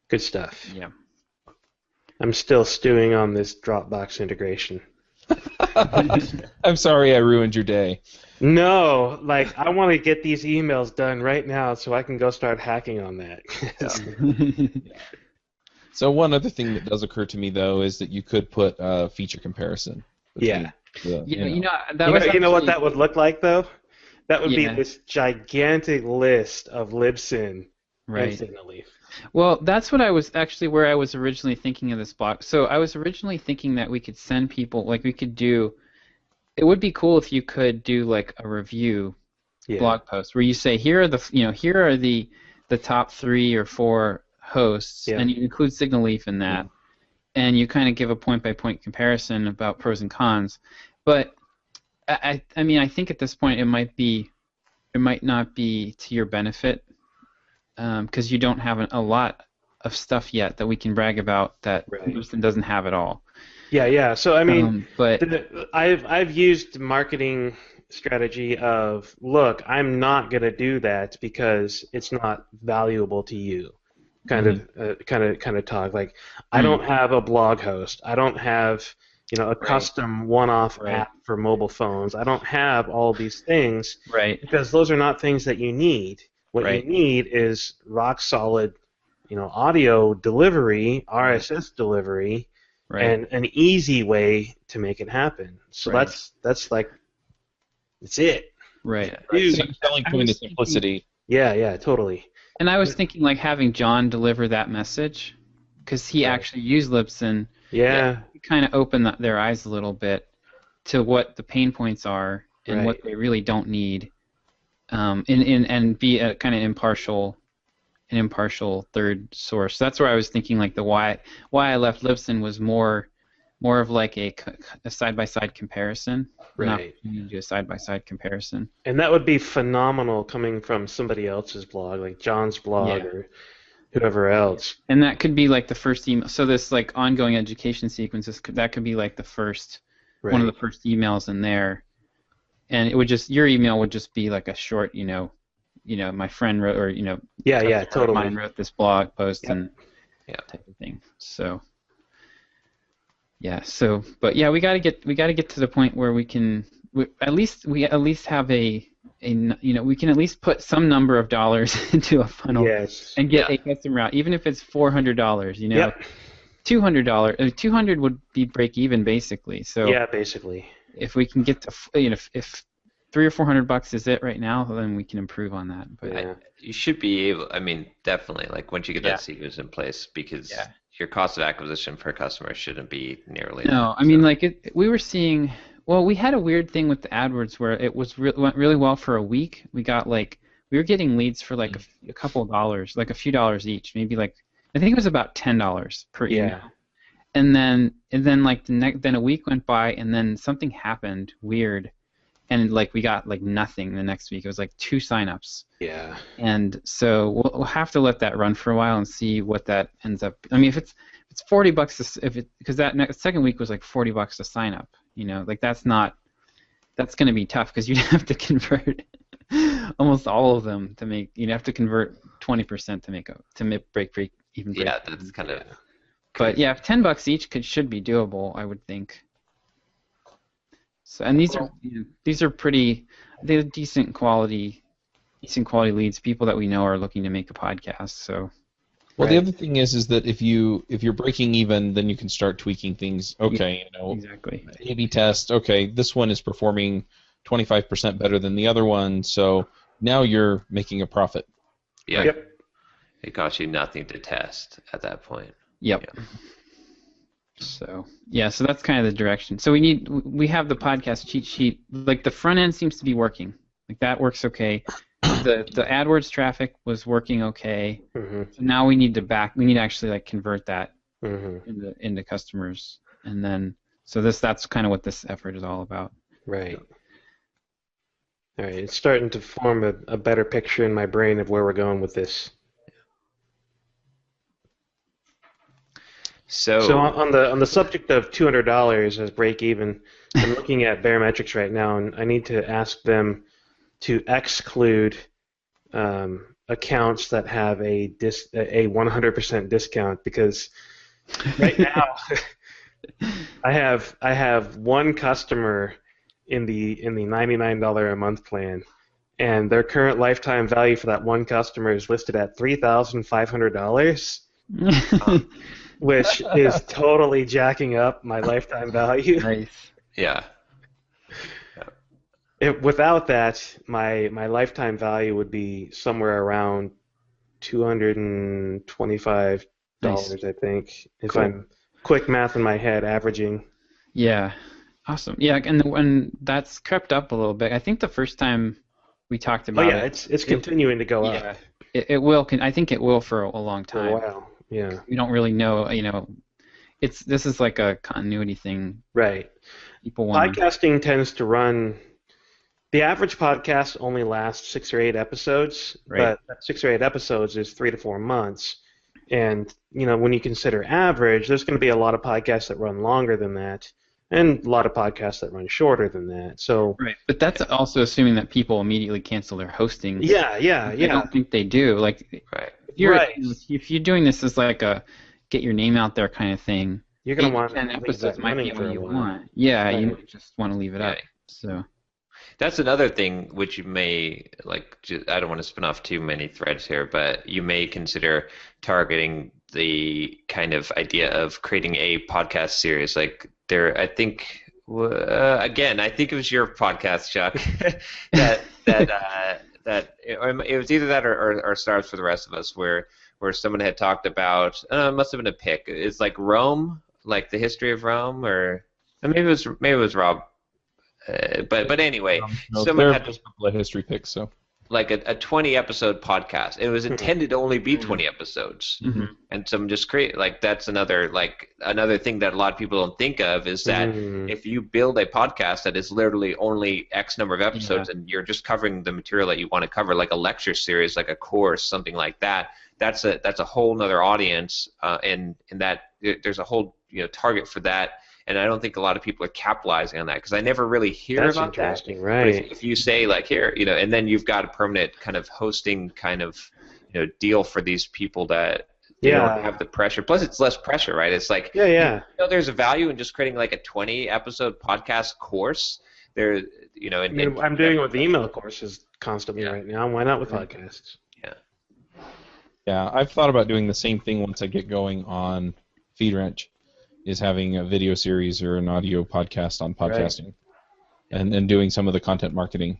Good stuff. Yeah. I'm still stewing on this Dropbox integration. I'm sorry I ruined your day. No, I want to get these emails done right now so I can go start hacking on that. So one other thing that does occur to me, though, is that you could put feature comparison. Yeah. You know what that would look like, though? That would be this gigantic list of Libsyn and Signalleaf. Well, that's what where I was originally thinking of this block. So I was originally thinking that we could send people, it would be cool if you could do like a review blog post where you say, here are the top 3 or 4 hosts, and you include Signalleaf in that, and you kind of give a point-by-point comparison about pros and cons. But I mean, I think at this point it might not be to your benefit. Because you don't have a lot of stuff yet that we can brag about that Libsyn doesn't have at all. Yeah. So I mean, I've used marketing strategy of, look, I'm not going to do that because it's not valuable to you. kind of talk. Like, I don't have a blog host. I don't have a custom one-off app for mobile phones. I don't have all these things because those are not things that you need. What you need is rock solid, audio delivery, RSS delivery, and an easy way to make it happen. So that's like, it's it. Right. Selling point is simplicity. Yeah, totally. And I was thinking like having John deliver that message, because he actually used Libsyn. Yeah. Kind of open their eyes a little bit to what the pain points are and what they really don't need, and be a kind of impartial third source. That's where I was thinking like the why I left Libsyn was more of like a side-by-side comparison. Right. Not do a side-by-side comparison. And that would be phenomenal coming from somebody else's blog, like John's blog or whoever else. And that could be like the first email. So this like ongoing education sequence, that could be like the first, one of the first emails in there. And it would your email would just be like a short, my friend wrote, or totally. Mine wrote this blog post and type of thing. So. Yeah. So, but yeah, we got to get to the point where we at least have we can at least put some number of dollars into a funnel and get a customer out, even if it's $400. $200. $200 would be break even basically. So basically. If we can get to if $300 or $400 is it right now, then we can improve on that. But you should be able. I mean, definitely. Like once you get that sequence in place, because your cost of acquisition per customer shouldn't be nearly. No, I mean we were seeing. Well, we had a weird thing with the AdWords where it went really well for a week. We were getting leads for like a couple of dollars, like a few dollars each, maybe like I think it was about $10 per email. And then like then a week went by, and then something happened weird, and like we got like nothing the next week. It was like 2 signups. Yeah. And so we'll have to let that run for a while and see what that ends up. I mean, if it's $40 because that second week was like $40 to sign up. Like that's going to be tough because you'd have to convert almost all of them to make. You'd have to convert 20% to break even. Yeah, that's kind of. But yeah, $10 each should be doable, I would think. So, and these are pretty, they're decent quality leads. People that we know are looking to make a podcast. So. Well, the other thing is that if you're breaking even, then you can start tweaking things. Okay, exactly. A/B test. Okay, this one is performing 25% better than the other one, so now you're making a profit. Yeah. Yep. It costs you nothing to test at that point. Yep. Yeah. So that's kind of the direction. So we have the podcast cheat sheet. Like the front end seems to be working. Like that works okay. The AdWords traffic was working okay. So now we need to actually like convert that into customers, and then that's kind of what this effort is all about. Right. All right. It's starting to form a better picture in my brain of where we're going with this. So on the subject of $200 as break even, I'm looking at Barometrics right now, and I need to ask them to exclude accounts that have a 100% discount, because right now I have one customer in the $99 a month plan, and their current lifetime value for that one customer is listed at $3,500. Which is totally jacking up my lifetime value. Nice. Yeah. Without that, my lifetime value would be somewhere around $225, nice. I think, if I'm quick math in my head, averaging. Yeah. Awesome. Yeah, and that's crept up a little bit. I think the first time we talked about it's continuing to go up. It will. I think it will for a long time. For a while. Yeah. We don't really know, this is like a continuity thing. Right. Podcasting tends to run, the average podcast only lasts 6 or 8 episodes, but that 6 or 8 episodes is 3 to 4 months. And, when you consider average, there's going to be a lot of podcasts that run longer than that, and a lot of podcasts that run shorter than that. So. Right. But that's also assuming that people immediately cancel their hosting. Yeah. I don't think they do. if you're doing this as like a get your name out there kind of thing, you're gonna want 10 episodes might be what you want. You just want to leave it up. So that's another thing which you may I don't want to spin off too many threads here, but you may consider targeting the kind of idea of creating a podcast series. Like I think it was your podcast, Chuck, that it was either that or Stars for the Rest of Us, where someone had talked about, it must have been a pick. It's like Rome, like the history of Rome, or maybe it was Rob. But anyway, someone had just a couple of history picks, so like a 20 episode podcast. It was intended to only be 20 episodes, and some just create that's another thing that a lot of people don't think of is that if you build a podcast that is literally only X number of episodes and you're just covering the material that you want to cover, like a lecture series, like a course, something like that. That's a whole nother audience, and that there's a whole target for that. And I don't think a lot of people are capitalizing on that because I never really hear about that. That's interesting, right? But if you say here, and then you've got a permanent kind of hosting kind of deal for these people that they don't have the pressure. Plus, it's less pressure, right? It's like there's a value in just creating like a 20 episode podcast course. I'm doing it with the email courses constantly right now. Why not with podcasts? Yeah, I've thought about doing the same thing once I get going on FeedWrench. Is having a video series or an audio podcast on podcasting, and doing some of the content marketing,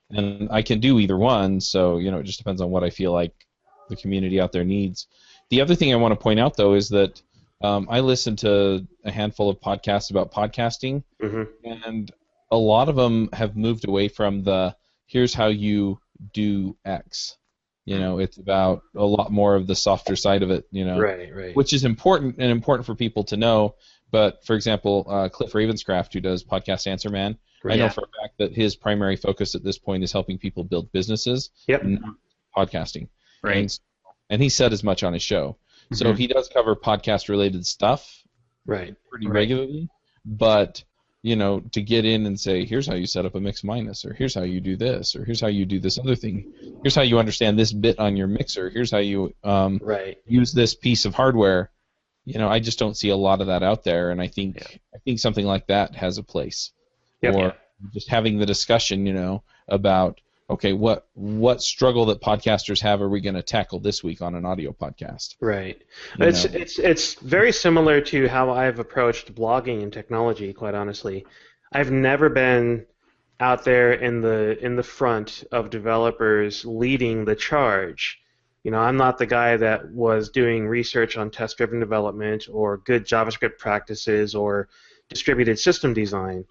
and I can do either one. So it just depends on what I feel like the community out there needs. The other thing I want to point out though is that I listen to a handful of podcasts about podcasting, and a lot of them have moved away from the here's how you do X. It's about a lot more of the softer side of it, right. Which is important for people to know. But, for example, Cliff Ravenscraft, who does Podcast Answer Man, I know for a fact that his primary focus at this point is helping people build businesses, not podcasting. Right. And he said as much on his show. So he does cover podcast-related stuff pretty regularly, but to get in and say, here's how you set up a mix minus, or here's how you do this, or here's how you do this other thing, here's how you understand this bit on your mixer, here's how you use this piece of hardware. I just don't see a lot of that out there, and I think something like that has a place. Or just having the discussion, about okay, what struggle that podcasters have are we going to tackle this week on an audio podcast? Right. It's very similar to how I've approached blogging and technology, quite honestly. I've never been out there in the front of developers leading the charge. I'm not the guy that was doing research on test-driven development or good JavaScript practices or distributed system design.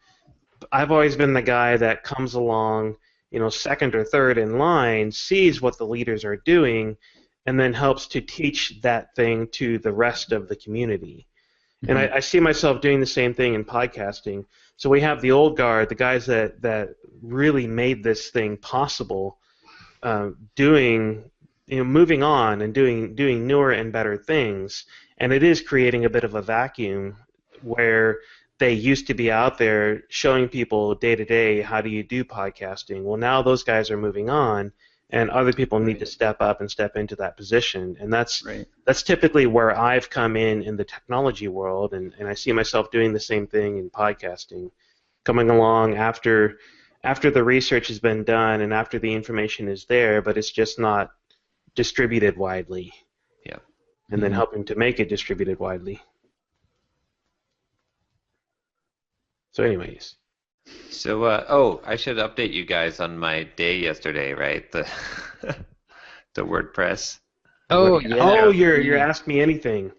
I've always been the guy that comes along second or third in line, sees what the leaders are doing, and then helps to teach that thing to the rest of the community. And I see myself doing the same thing in podcasting. So we have the old guard, the guys that really made this thing possible, moving on and doing newer and better things. And it is creating a bit of a vacuum where they used to be out there showing people day to day how do you do podcasting. Well, now those guys are moving on, and other people need to step up and step into that position. And that's typically where I've come in the technology world, and I see myself doing the same thing in podcasting, coming along after the research has been done and after the information is there, but it's just not distributed widely. Yeah. And then helping to make it distributed widely. So anyways. So, I should update you guys on my day yesterday, right? The WordPress. Oh, yeah. Oh, you're Ask Me Anything.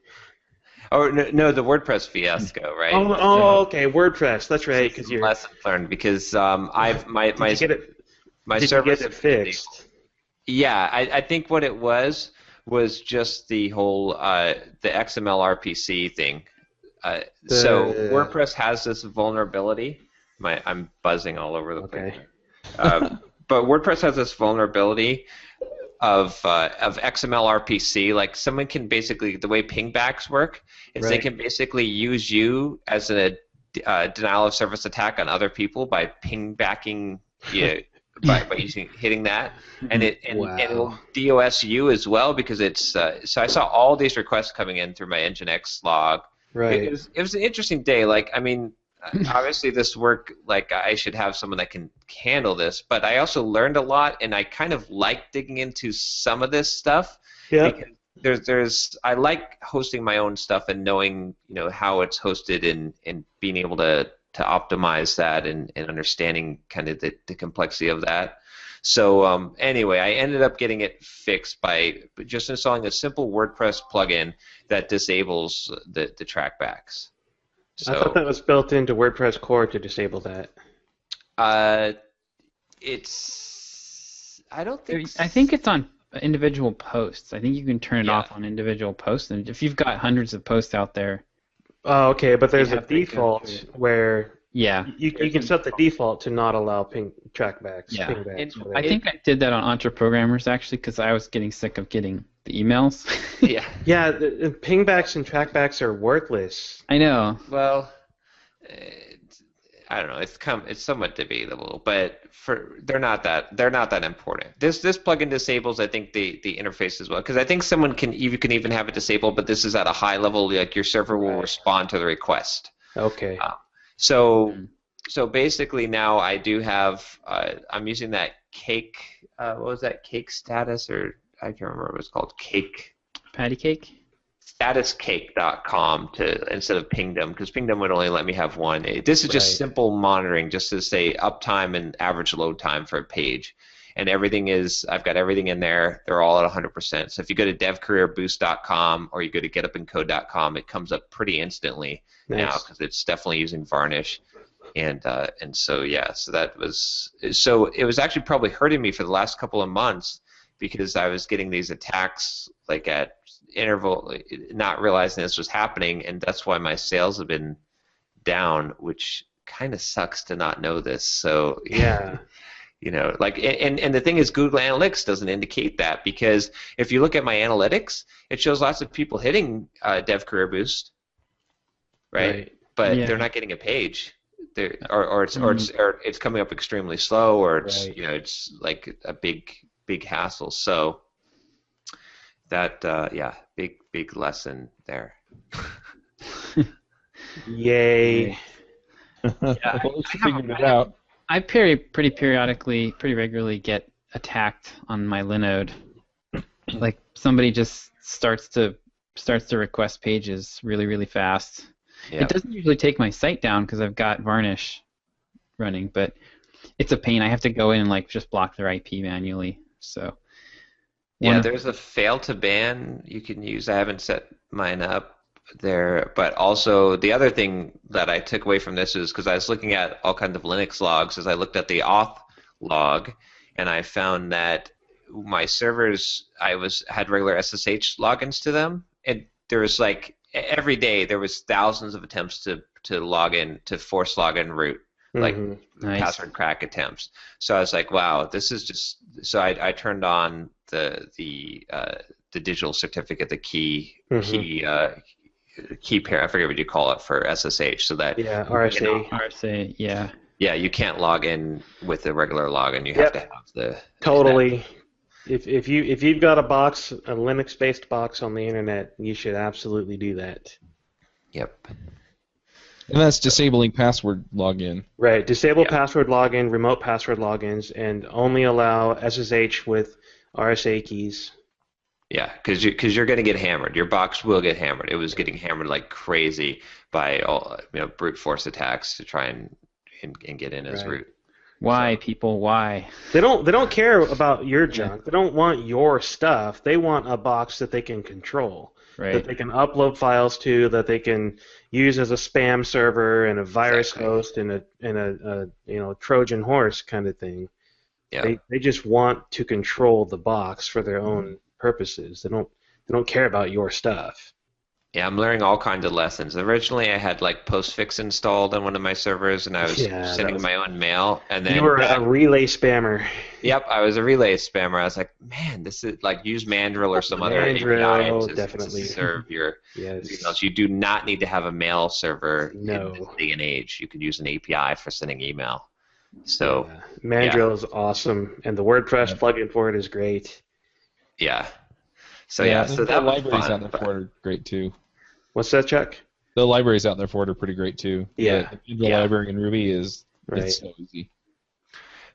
Oh, no, the WordPress fiasco, right? Okay, WordPress. That's right. Because you're lesson learned. Because my service. Did you get it fixed? Yeah, I think what it was just the whole the XML RPC thing. So WordPress has this vulnerability. I'm buzzing all over the place. But WordPress has this vulnerability of XML RPC. Like someone can basically, the way pingbacks work is they can basically use you as a denial of service attack on other people by pingbacking by hitting that, and it'll DOS you as well because it's. So I saw all these requests coming in through my Nginx log. Right. It was an interesting day. Like, I mean, obviously this work, like, I should have someone that can handle this, but I also learned a lot, and I kind of like digging into some of this stuff. Yeah. Because I like hosting my own stuff and knowing, how it's hosted and being able to optimize that and understanding kind of the complexity of that. So anyway, I ended up getting it fixed by just installing a simple WordPress plugin that disables the trackbacks. So, I thought that was built into WordPress core to disable that. I think it's on individual posts. I think you can turn it off on individual posts, and if you've got hundreds of posts out there. Oh, okay, but there's a default where you can set the default to not allow ping trackbacks. Yeah, pingbacks, I think I did that on EntreProgrammers actually because I was getting sick of getting the emails. Yeah, the pingbacks and trackbacks are worthless. I know. Well, I don't know. It's somewhat debatable, but they're not that important. This plugin disables, I think, the interface as well, because I think you can even have it disabled, but this is at a high level. Like, your server will respond to the request. Okay. So basically now I do have I'm using that cake. What was that, cake status, or I can't remember what it was called. Cake. Patty cake. Statuscake.com instead of Pingdom, because Pingdom would only let me have one. This is just simple monitoring, just to say uptime and average load time for a page, and I've got everything in there. They're all at 100%. So if you go to devcareerboost.com or you go to getupandcode.com, it comes up pretty instantly now because it's definitely using Varnish, and so it was actually probably hurting me for the last couple of months because I was getting these attacks like at interval, not realizing this was happening, and that's why my sales have been down, which kind of sucks to not know this. So and the thing is, Google Analytics doesn't indicate that, because if you look at my analytics, it shows lots of people hitting Dev Career Boost, right? But they're not getting a page. Or it's coming up extremely slow, or it's it's like a big hassle. So that big lesson there. Yay. Well, she figured it out. I pretty regularly get attacked on my Linode. Like, somebody just starts to request pages really, really fast. Yep. It doesn't usually take my site down because I've got Varnish running, but it's a pain. I have to go in and just block their IP manually. So there's a fail to ban you can use. I haven't set mine up there, but also the other thing that I took away from this is because I was looking at all kinds of Linux logs, as I looked at the auth log, and I found that my servers, had regular SSH logins to them, and there was every day there was thousands of attempts to log in, to force login root, password crack attempts. So I was like, wow, this is just. So I turned on the digital certificate, the key pair. I forget what you call it for SSH, so that RSA, you can't log in with a regular login. You have to have the totally. If you've got a Linux-based box on the internet, you should absolutely do that. Yep. And that's disabling password login. Right. Disable password login, remote password logins, and only allow SSH with RSA keys. Yeah, because you're going to get hammered. Your box will get hammered. It was getting hammered like crazy by all brute force attacks to try and get in as root. Why, people? Why? They don't care about your junk. They don't want your stuff. They want a box that they can control, that they can upload files to, that they can use as a spam server and a virus host and a Trojan horse kind of thing. Yeah. They just want to control the box for their own purposes. They don't care about your stuff. Yeah, I'm learning all kinds of lessons. Originally, I had postfix installed on one of my servers, and I was sending my own mail. And then you were a relay spammer. Yep, I was a relay spammer. I was like, man, this is use Mandrill or some other API to serve your emails. You do not need to have a mail server in this day and age. You could use an API for sending email. So Mandrill is awesome, and the WordPress plugin for it is great. Yeah. So that libraries out there for it are great too. What's that, Chuck? The libraries out there for it are pretty great too. Yeah. The library in Ruby is it's so easy.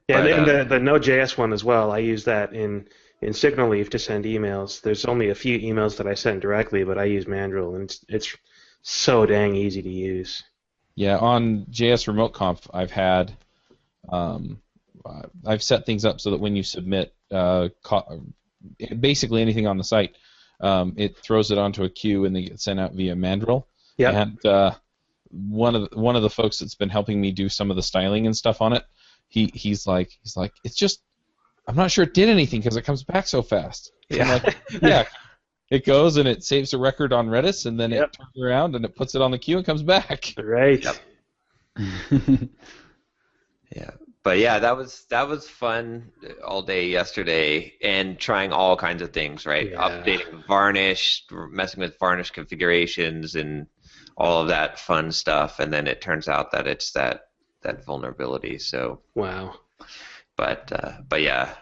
Yeah, and the Node.js one as well. I use that in Signalleaf to send emails. There's only a few emails that I send directly, but I use Mandrill, and it's so dang easy to use. Yeah, on JS Remote Conf, I've set things up so that when you submit basically anything on the site, it throws it onto a queue and they get sent out via Mandrill. Yeah. And one of the folks that's been helping me do some of the styling and stuff on it, he's like it's just I'm not sure it did anything because it comes back so fast. Yeah. I'm like, yeah. It goes and it saves a record on Redis and then it turns around and it puts it on the queue and comes back. Right. Yep. Yeah. But yeah, that was fun all day yesterday, and trying all kinds of things, right? Yeah. Updating Varnish, messing with Varnish configurations, and all of that fun stuff. And then it turns out that it's that vulnerability. So wow. But yeah.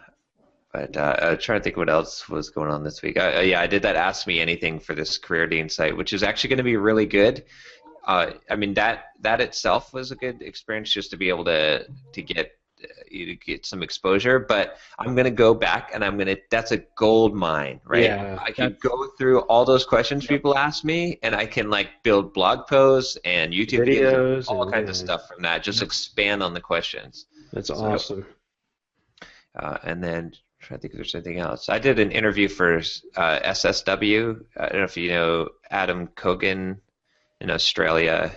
But I'm trying to think what else was going on this week. I did that Ask Me Anything for this Career Dean site, which is actually going to be really good. I mean, that itself was a good experience just to be able to get some exposure. But I'm going to go back and that's a gold mine, right? Yeah, I can go through all those questions people ask me, and I can build blog posts and YouTube videos, all kinds of stuff from that. Just expand on the questions. That's awesome. And then trying to think if there's anything else. I did an interview for SSW. I don't know if you know Adam Cogan in Australia.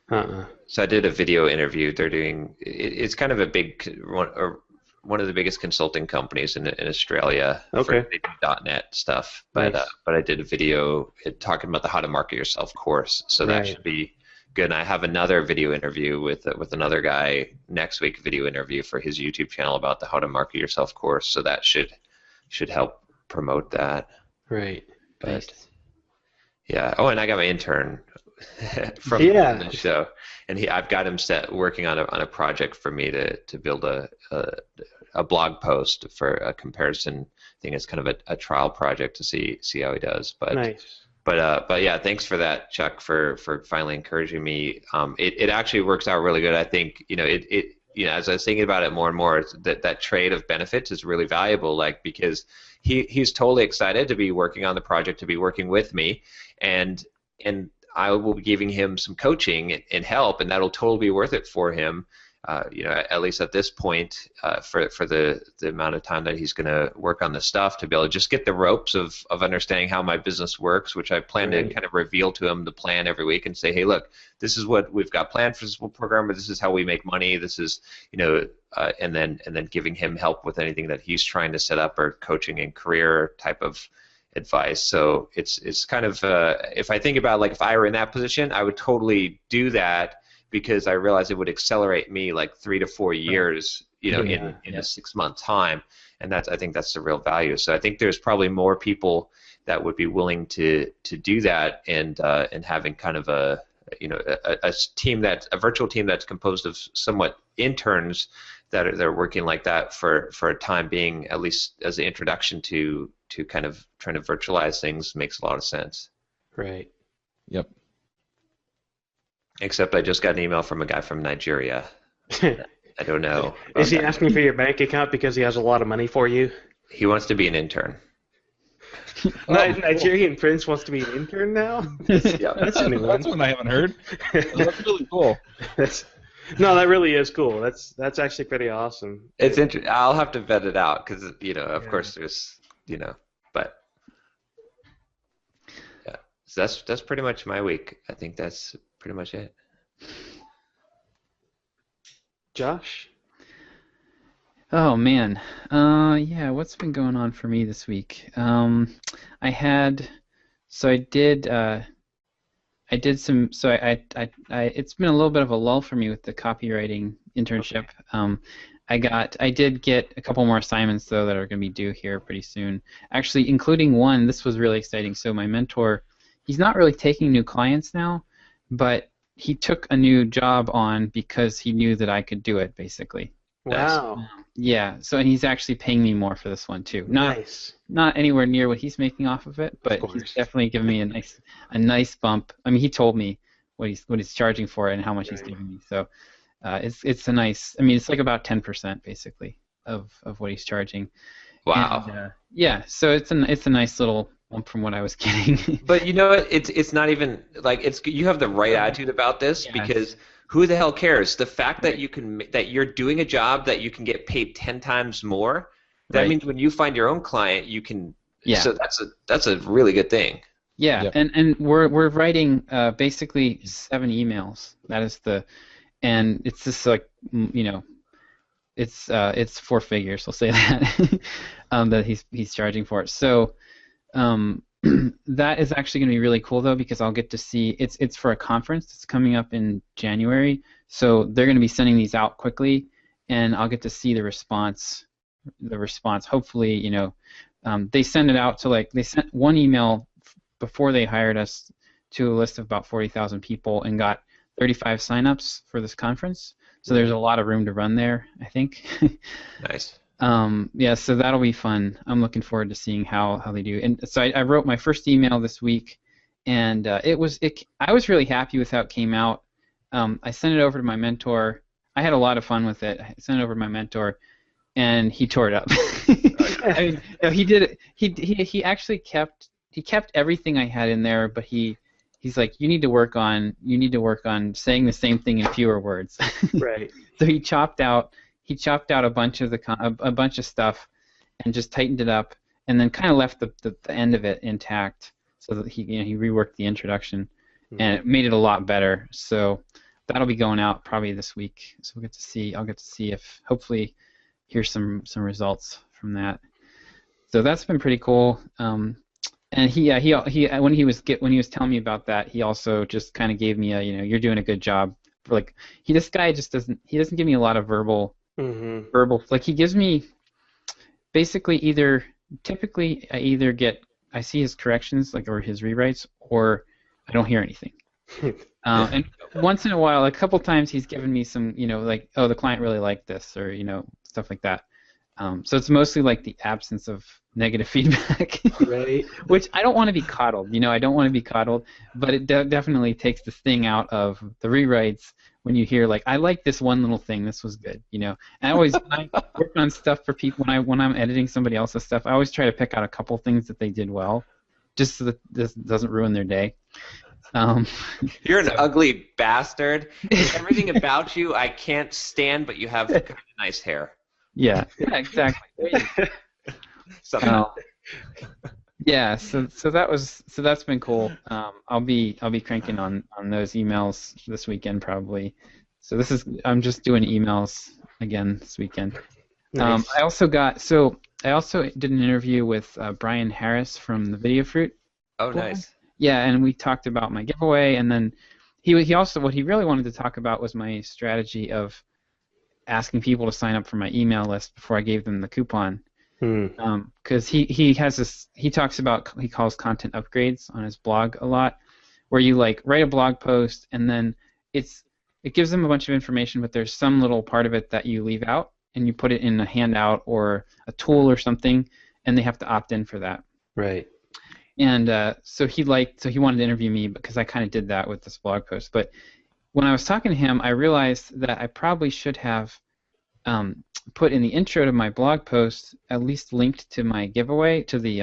So I did a video interview. They're doing it's kind of a big one of the biggest consulting companies in Australia. Okay. For .NET stuff, but Nice. But I did a video talking about the How to Market Yourself course. So that should be good. And I have another video interview with another guy next week. Video interview for his YouTube channel about the How to Market Yourself course. So that should help promote that. Right. But yeah. Oh, and I got my intern from the show, and I've got him working on a project for me to build a blog post for a comparison thing. It's kind of a trial project to see how he does. But nice. But yeah, thanks for that, Chuck, for finally encouraging me. It actually works out really good. I think as I was thinking about it more and more, that trade of benefits is really valuable. Because he's totally excited to be working on the project, to be working with me, and I will be giving him some coaching and help, and that'll totally be worth it for him. At least at this point, for the amount of time that he's going to work on this stuff, to be able to just get the ropes of understanding how my business works, which I plan to kind of reveal to him the plan every week and say, hey, look, this is what we've got planned for this program, but this is how we make money. This is, and then giving him help with anything that he's trying to set up, or coaching and career type of advice. So it's kind of if I think about if I were in that position, I would totally do that, because I realize it would accelerate me 3 to 4 years, in a 6 month time, and I think that's the real value. So I think there's probably more people that would be willing to do that, and having kind of a virtual team that's composed of somewhat interns that are working like that for a time being, at least as an introduction to kind of trying to virtualize things, makes a lot of sense. Right. Yep. Except I just got an email from a guy from Nigeria. I don't know. Is he asking for your bank account because he has a lot of money for you? He wants to be an intern. Nigerian prince wants to be an intern now? That's a new one. That's one I haven't heard. That's really cool. No, that really is cool. That's actually pretty awesome. It's I'll have to vet it out, because of course there's but yeah. So that's pretty much my week. I think that's pretty much it. Josh? Oh man, yeah. What's been going on for me this week? I did some. So it's been a little bit of a lull for me with the copywriting internship. I did get a couple more assignments though that are going to be due here pretty soon. Actually, including one. This was really exciting. So my mentor, he's not really taking new clients now, but he took a new job on because he knew that I could do it, basically. Wow. Yeah. So and he's actually paying me more for this one too. Not anywhere near what he's making off of it, but he's definitely giving me a nice bump. I mean, he told me what he's charging for it and how much he's giving me. So it's a nice. I mean, it's like about 10% basically of what he's charging. Wow. And, yeah. So it's a nice little bump from what I was getting. But you know what? It's not even like you have the right attitude about this because who the hell cares? The fact that you're doing a job that you can get paid 10 times more. That means when you find your own client, you can. Yeah. So that's a really good thing. Yeah, yep. and we're writing basically 7 emails. That is and it's just like it's 4 figures. I'll say that that he's charging for it. So that is actually going to be really cool though because I'll get to see it's for a conference that's coming up in January. So they're going to be sending these out quickly, and I'll get to see the response. Hopefully, they send it out to they sent one email before they hired us to a list of about 40,000 people and got 35 signups for this conference. So there's a lot of room to run there, I think. Nice. Yeah, so that'll be fun. I'm looking forward to seeing how they do. And so I wrote my first email this week, and I was really happy with how it came out. I sent it over to my mentor. I had a lot of fun with it. I sent it over to my mentor, and he tore it up. I mean, he did it. He actually kept everything I had in there, but he's like, you need to work on saying the same thing in fewer words. Right. So he chopped out a bunch of stuff and just tightened it up, and then kind of left the end of it intact, so that he reworked the introduction, and it made it a lot better. So that'll be going out probably this week. So I'll get to see if hopefully here's some results from that. So that's been pretty cool. And he when he was telling me about that, he also just kind of gave me a you're doing a good job. This guy just doesn't give me a lot of verbal he gives me basically typically I see his corrections or his rewrites, or I don't hear anything. And once in a while, a couple times he's given me some the client really liked this, or stuff like that. So it's mostly like the absence of negative feedback, right? Which I don't want to be coddled. I don't want to be coddled, but it definitely takes the sting out of the rewrites when you hear I like this one little thing. This was good, And I always when I work on stuff for people when I'm editing somebody else's stuff, I always try to pick out a couple things that they did well, just so that this doesn't ruin their day. You're an ugly bastard. Everything about you I can't stand, but you have kind of nice hair. Yeah, exactly. Yeah, so that's been cool. I'll be cranking on those emails this weekend probably. So I'm just doing emails again this weekend. Nice. I also did an interview with Brian Harris from the Video Fruit. Oh, nice. Yeah, and we talked about my giveaway, and then he also what he really wanted to talk about was my strategy of asking people to sign up for my email list before I gave them the coupon. Because he calls content upgrades on his blog a lot, where you write a blog post and then it gives them a bunch of information, but there's some little part of it that you leave out and you put it in a handout or a tool or something, and they have to opt in for that. Right. And so he wanted to interview me because I kind of did that with this blog post. But when I was talking to him, I realized that I probably should have put in the intro to my blog post at least linked to my giveaway, to the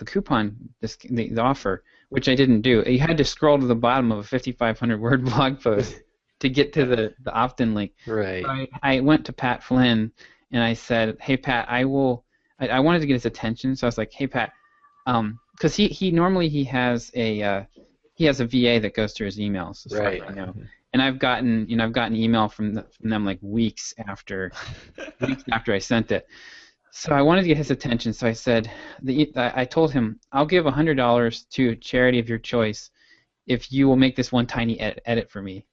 coupon, the offer, which I didn't do. You had to scroll to the bottom of a 5,500 word blog post to get to the opt-in link. Right. So I went to Pat Flynn and I said, "Hey Pat, I wanted to get his attention, so I was like, "Hey Pat," because he normally has a VA that goes through his emails, as far as I know. And I've gotten email from them weeks after I sent it. So I wanted to get his attention. So I said, I told him, I'll give $100 to a charity of your choice if you will make this one tiny edit for me.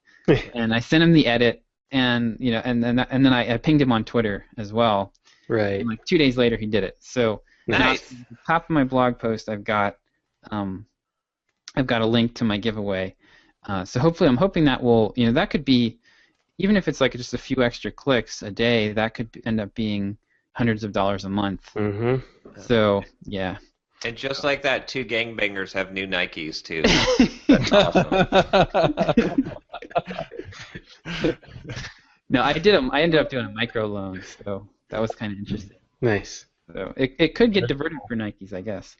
And I sent him the edit, and then I pinged him on Twitter as well. Right. And 2 days later, he did it. So nice. At the top of my blog post, I've got a link to my giveaway. So hopefully, I'm hoping that will, that could be, even if it's like just a few extra clicks a day, that could end up being hundreds of dollars a month. Mm-hmm. So yeah. And just like that, 2 gangbangers have new Nikes too. That's awesome. No, I ended up doing a micro loan, so that was kind of interesting. Nice. So it could get diverted for Nikes, I guess.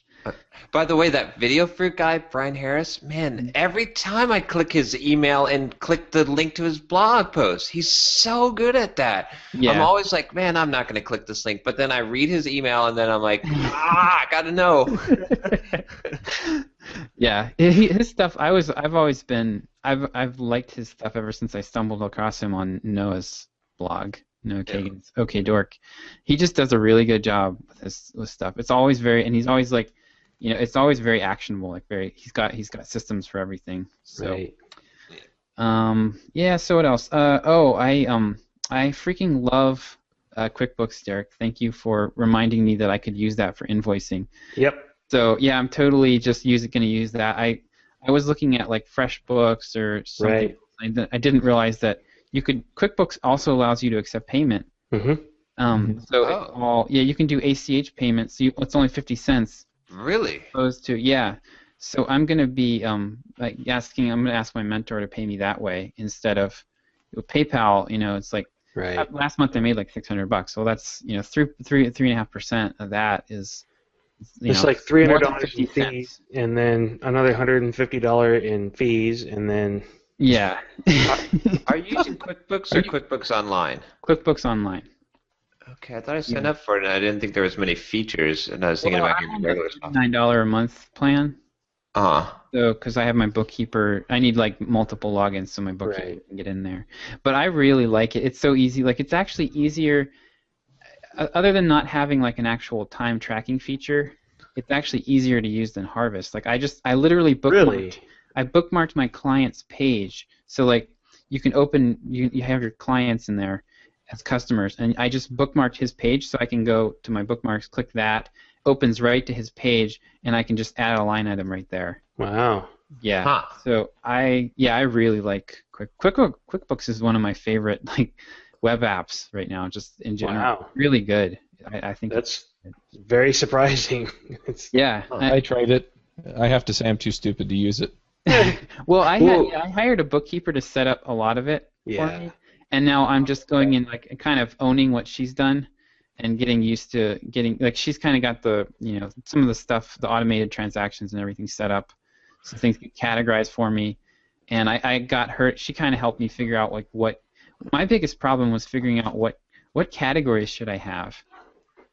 By the way, that Video Fruit guy, Brian Harris, man, every time I click his email and click the link to his blog post, he's so good at that. Yeah. I'm always like, man, I'm not going to click this link. But then I read his email, and then I'm like, I got to know. Yeah, his stuff. I've liked his stuff ever since I stumbled across him on Noah's blog, Noah Kagan's OK Dork. He just does a really good job with his stuff. It's always he's always like, it's always very actionable. Like he's got systems for everything. So, right. Yeah. So what else? I freaking love QuickBooks, Derek. Thank you for reminding me that I could use that for invoicing. Yep. So yeah, I'm totally just going to use that. I was looking at like FreshBooks or something. Right. I didn't realize that QuickBooks also allows you to accept payment. Mm-hmm. So you can do ACH payments. So it's only 50 cents. Really? Opposed to So I'm going to be I'm going to ask my mentor to pay me that way instead of with PayPal. It's like last month I made like $600. Well, that's 3.5% of that is. It's like $300 in fees, and then another $150 in fees, and then. Yeah. Are you using QuickBooks or QuickBooks Online? QuickBooks Online. Okay, I thought I signed up for it, and I didn't think there was many features, and I was thinking about getting regular stuff. $9 a month plan. Uh-huh. So, because I have my bookkeeper, I need like multiple logins so my bookkeeper can get in there. But I really like it. It's so easy. Like it's actually easier. Other than not having like an actual time tracking feature, it's actually easier to use than Harvest. Like I literally bookmarked. I bookmarked my client's page, so like you can open. You have your clients in there as customers, and I just bookmarked his page, so I can go to my bookmarks, click that, opens right to his page, and I can just add a line item right there. Wow. Yeah. Huh. So I really like QuickBooks is one of my favorite like web apps right now, just in general. Wow. Really good. I think that's very surprising. I tried it. I have to say I'm too stupid to use it. Well, I hired a bookkeeper to set up a lot of it for me, and now I'm just going in like kind of owning what she's done and getting used to she's kind of got the some of the stuff, the automated transactions and everything set up, so things get categorized for me, and I got her. She kind of helped me figure out like what my biggest problem was figuring out what categories should I have.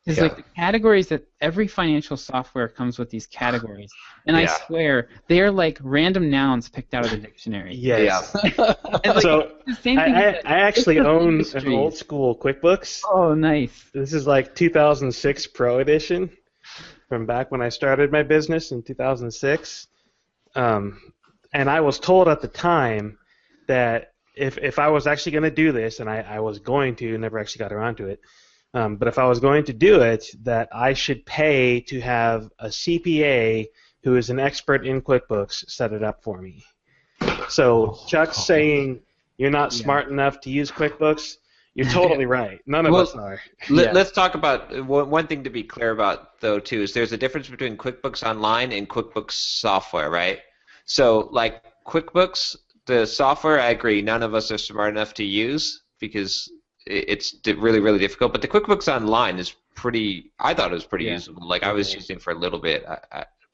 It's like the categories that every financial software comes with these categories, and I swear they are like random nouns picked out of the dictionary. Yes. And, So the same thing I actually own an old school QuickBooks. Oh, nice. This is like 2006 Pro Edition from back when I started my business in 2006. And I was told at the time that if I was actually going to do this, and I was going to, never actually got around to it, but if I was going to do it, that I should pay to have a CPA who is an expert in QuickBooks set it up for me. So Chuck's saying you're not smart enough to use QuickBooks. You're totally right. None of us are. Let's talk about one thing to be clear about, though, too, is there's a difference between QuickBooks Online and QuickBooks software, right? So, like QuickBooks, the software, I agree, none of us are smart enough to use because it's really, really difficult. But the QuickBooks Online is I thought it was pretty usable. Like, I was using it for a little bit,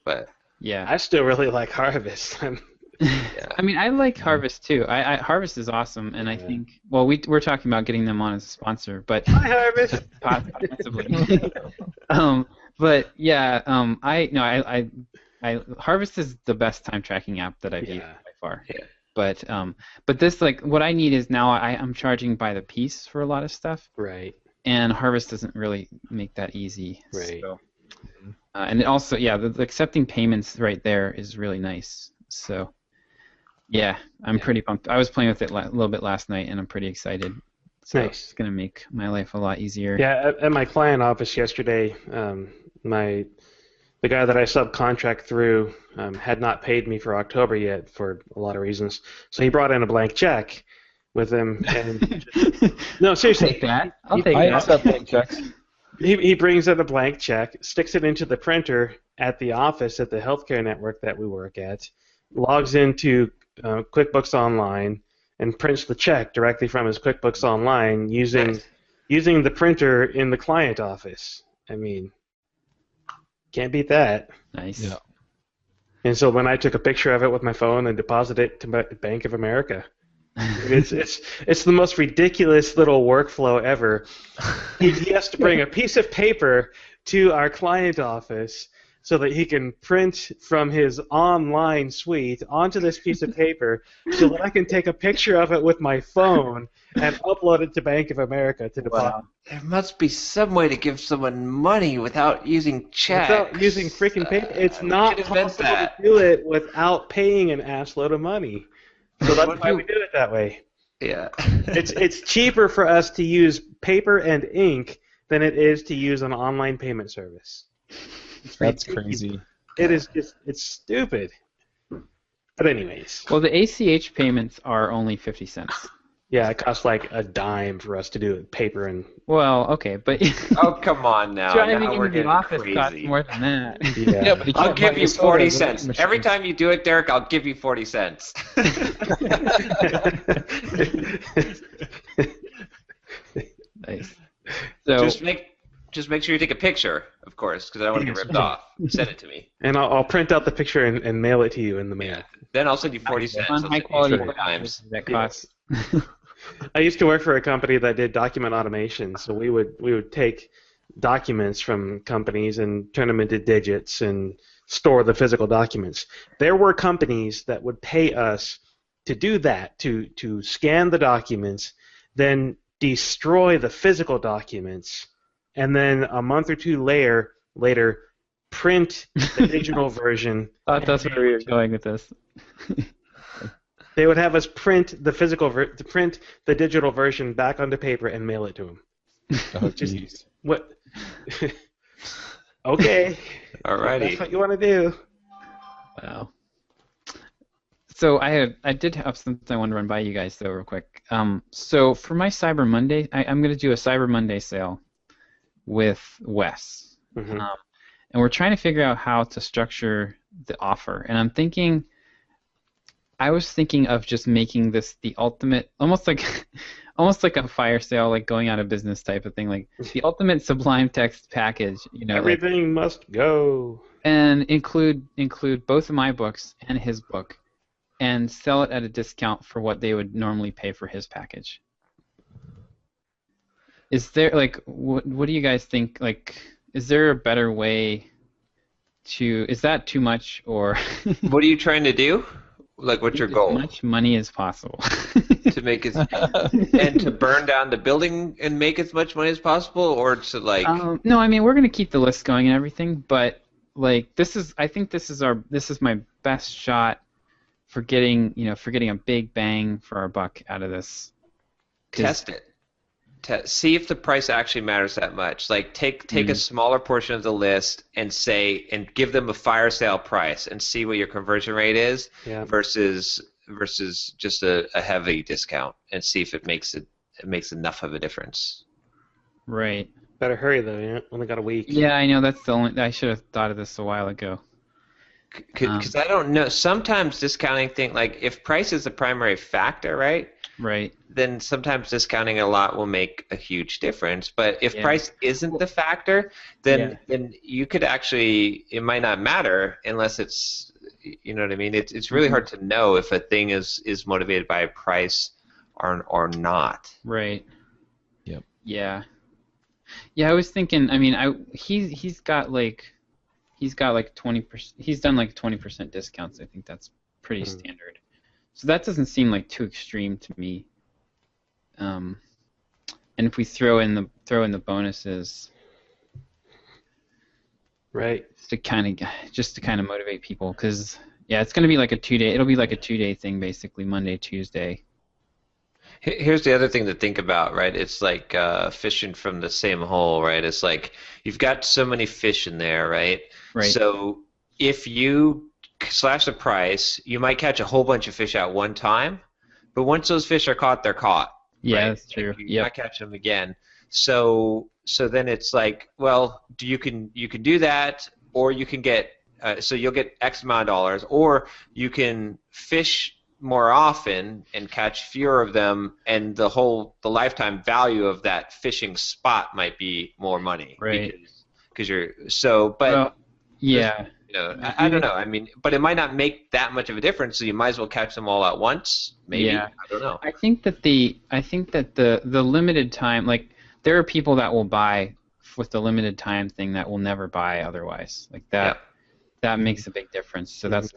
but... Yeah. I still really like Harvest. I mean, I like Harvest too. Harvest is awesome, and I think we're talking about getting them on as a sponsor, but hi Harvest. Possibly. But yeah, I Harvest is the best time tracking app that I've used by far. Yeah. But this what I need is now I'm charging by the piece for a lot of stuff. Right. And Harvest doesn't really make that easy. Right. So, and it also the accepting payments right there is really nice. So. Yeah, I'm pretty pumped. I was playing with it a little bit last night, and I'm pretty excited. So nice. It's going to make my life a lot easier. Yeah, at my client office yesterday, the guy that I subcontract through had not paid me for October yet for a lot of reasons. So he brought in a blank check, with him. And no, seriously. I'll take that. I'll take I that. accept blank checks. He brings in a blank check, sticks it into the printer at the office at the healthcare network that we work at, logs into QuickBooks Online, and prints the check directly from his QuickBooks Online using the printer in the client office. I mean, can't beat that. Nice. Yeah. And so when I took a picture of it with my phone and deposited it to Bank of America, it's the most ridiculous little workflow ever. He has to bring a piece of paper to our client office so that he can print from his online suite onto this piece of paper so that I can take a picture of it with my phone and upload it to Bank of America to deposit. Wow. There must be some way to give someone money without using checks. Without using freaking paper. It's not possible to do it without paying an assload of money. So that's why we do it that way. Yeah. It's cheaper for us to use paper and ink than it is to use an online payment service. That's crazy. It is just, it's stupid. But anyways. Well, the ACH payments are only 50 cents. Yeah, it costs like a dime for us to do it, paper and... Well, okay, but... Oh, come on now. Driving Now we're into the getting office costs crazy. more than that. Yeah. But I'll give you 40 cents. Every time you do it, Derek, I'll give you 40 cents. Nice. So, Just make sure you take a picture, of course, because I don't want to get ripped off. Send it to me. And I'll print out the picture and mail it to you in the mail. Then I'll send you 40 cents. on I'll high send you quality 4 times. that costs. I used to work for a company that did document automation, so we would take documents from companies and turn them into digits and store the physical documents. There were companies that would pay us to do that, to scan the documents, then destroy the physical documents, and then a month or two later print the digital version. Thought that's where we were going with this. They would have us print the print the digital version back onto paper and mail it to them. Oh, jeez. What? Okay. Alrighty. That's what you want to do. Wow. So I did have something I want to run by you guys though real quick. So for my Cyber Monday, I'm going to do a Cyber Monday sale with Wes. Mm-hmm. And we're trying to figure out how to structure the offer. And I was thinking of just making this the ultimate, almost like a fire sale, like going out of business type of thing, like the ultimate Sublime Text package. You know, everything must go. And include both of my books and his book, and sell it at a discount for what they would normally pay for his package. Is there what do you guys think? Like, is there a better way to? Is that too much or? What are you trying to do? Like, what's your goal? As much money as possible. To make it and to burn down the building and make as much money as possible, or to like? No, I mean we're gonna keep the list going and everything, but like I think this is my best shot for getting a big bang for our buck out of this. Test it. See if the price actually matters that much. Like take a smaller portion of the list and give them a fire sale price and see what your conversion rate is versus just a heavy discount and see if it makes enough of a difference. Right. Better hurry though. You only got a week. Yeah, I know. That's the only. I should have thought of this a while ago. Because I don't know. Sometimes discounting like if price is the primary factor, right? Right. Then sometimes discounting a lot will make a huge difference. But if price isn't the factor, then you could actually, it might not matter unless it's, you know what I mean? It's really hard to know if a thing is motivated by a price or not. Right. Yep. Yeah. Yeah, I was thinking. I mean, he's got like 20%. He's done like 20% discounts. I think that's pretty standard. So that doesn't seem like too extreme to me. And if we throw in the bonuses, right, just to kind of motivate people, because it's going to be like a 2-day. It'll be like a 2-day thing, basically, Monday, Tuesday. Here's the other thing to think about, right? It's like fishing from the same hole, right? It's like you've got so many fish in there, right? Right. So if you slash the price, you might catch a whole bunch of fish at one time, but once those fish are caught, they're caught. Yeah, right? that's true. You're not catching them again. So then it's like, well, you can do that, or you can get so you'll get X amount of dollars, or you can fish more often and catch fewer of them, and the lifetime value of that fishing spot might be more money. Right. Because you're so, but well, yeah. I don't know. I mean, but it might not make that much of a difference. So you might as well catch them all at once. Maybe. Yeah. I don't know. I think that the limited time, like there are people that will buy with the limited time thing that will never buy otherwise. Like that. Yeah. That makes a big difference. So that's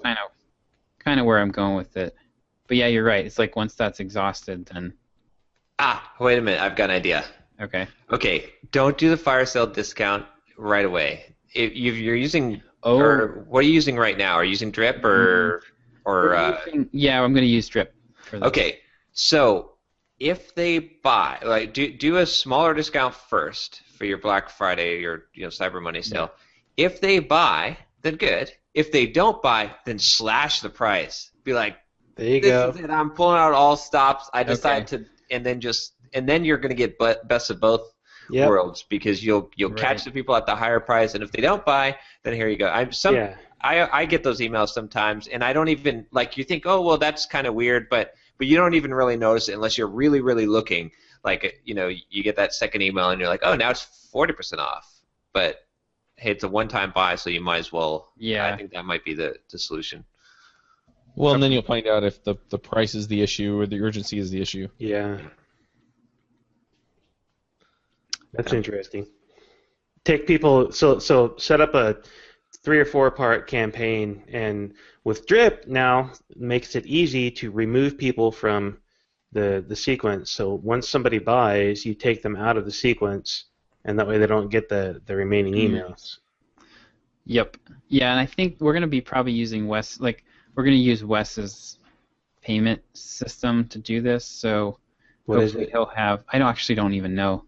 kind of where I'm going with it. But yeah, you're right. It's like once that's exhausted, then. Wait a minute. I've got an idea. Okay. Okay. Don't do the fire sale discount right away. If you're using. Oh. Or what are you using right now? Are you using Drip or? Yeah, I'm going to use Drip for this. Okay. So if they buy, like, do a smaller discount first for your Black Friday, your Cyber Monday sale. Yeah. If they buy, then good. If they don't buy, then slash the price. Be like, there you go. This is it. I'm pulling out all stops. I decide to, and then you're going to get best of both worlds, because you'll catch the people at the higher price, and if they don't buy, then here you go. I get those emails sometimes, and I don't even you think, oh well, that's kind of weird, but you don't even really notice it unless you're really really looking. Like you get that second email and you're like, oh, now it's 40% off, but hey, it's a one-time buy, so you might as well. Yeah. I think that might be the solution. Well, and then you'll find out if the price is the issue or the urgency is the issue. Yeah. That's interesting. Take people, so set up a 3 or 4 part campaign, and with Drip now makes it easy to remove people from the sequence. So once somebody buys, you take them out of the sequence, and that way they don't get the remaining emails. Yep. Yeah, and I think we're going to be probably using Wes, we're going to use Wes's payment system to do this, so what hopefully he'll have, I actually don't even know.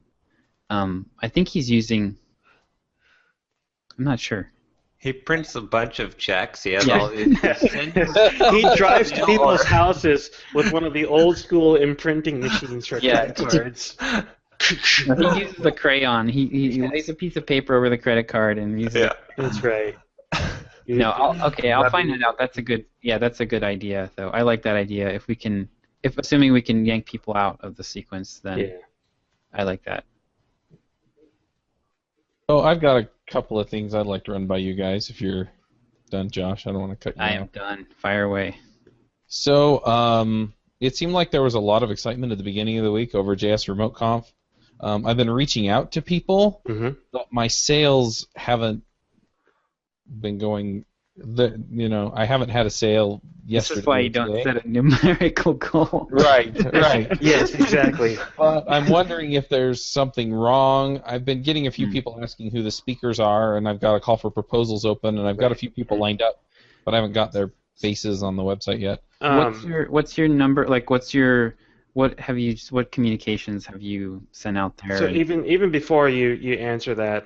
I think he's using, I'm not sure. He prints a bunch of checks. He has all these. He drives to people's houses with one of the old school imprinting machines for credit cards. He uses a crayon. He lays a piece of paper over the credit card and uses it. That's right. No, I'll find it out. That's a good idea, though. I like that idea. If assuming we can yank people out of the sequence, then I like that. Oh, I've got a couple of things I'd like to run by you guys. If you're done, Josh, I don't want to cut you off. I am done. Fire away. So, it seemed like there was a lot of excitement at the beginning of the week over JS Remote Conf. I've been reaching out to people, but my sales haven't been going. I haven't had a sale yesterday. This is why you don't set a numerical goal. Right. Yes, exactly. But I'm wondering if there's something wrong. I've been getting a few people asking who the speakers are, and I've got a call for proposals open, and I've got a few people lined up, but I haven't got their faces on the website yet. What's your number? What communications have you sent out there? So even before you answer that,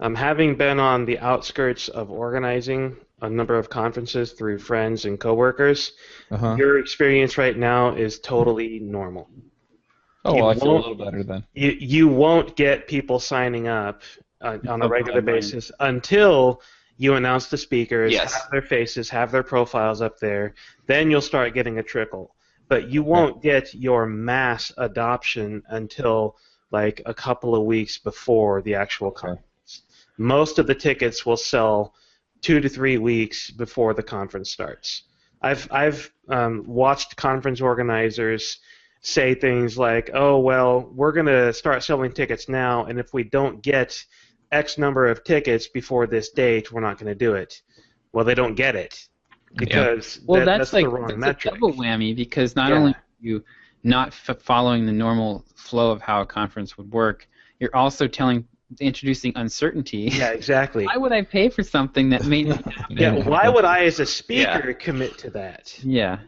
having been on the outskirts of organizing a number of conferences through friends and coworkers, your experience right now is totally normal. Oh, well, I feel a little better then. You won't get people signing up on a regular basis until you announce the speakers, have their faces, have their profiles up there. Then you'll start getting a trickle. But you won't get your mass adoption until like a couple of weeks before the actual conference. Most of the tickets will sell 2 to 3 weeks before the conference starts. I've watched conference organizers say things like, oh, well, we're going to start selling tickets now, and if we don't get X number of tickets before this date, we're not going to do it. Well, they don't get it because that's the wrong metric. A double whammy, because not only are you not following the normal flow of how a conference would work, you're also introducing uncertainty. Yeah, exactly. Why would I pay for something that may not happen? Why would I, as a speaker, commit to that? Yeah.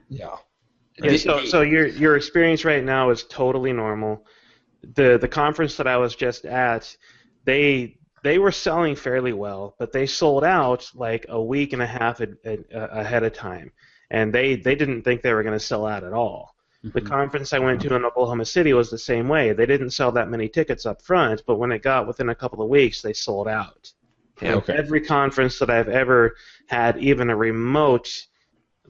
So your experience right now is totally normal. The conference that I was just at, they were selling fairly well, but they sold out like a week and a half ahead of time, and they didn't think they were going to sell out at all. The conference I went to in Oklahoma City was the same way. They didn't sell that many tickets up front, but when it got within a couple of weeks, they sold out. Yeah, okay. Every conference that I've ever had even a remote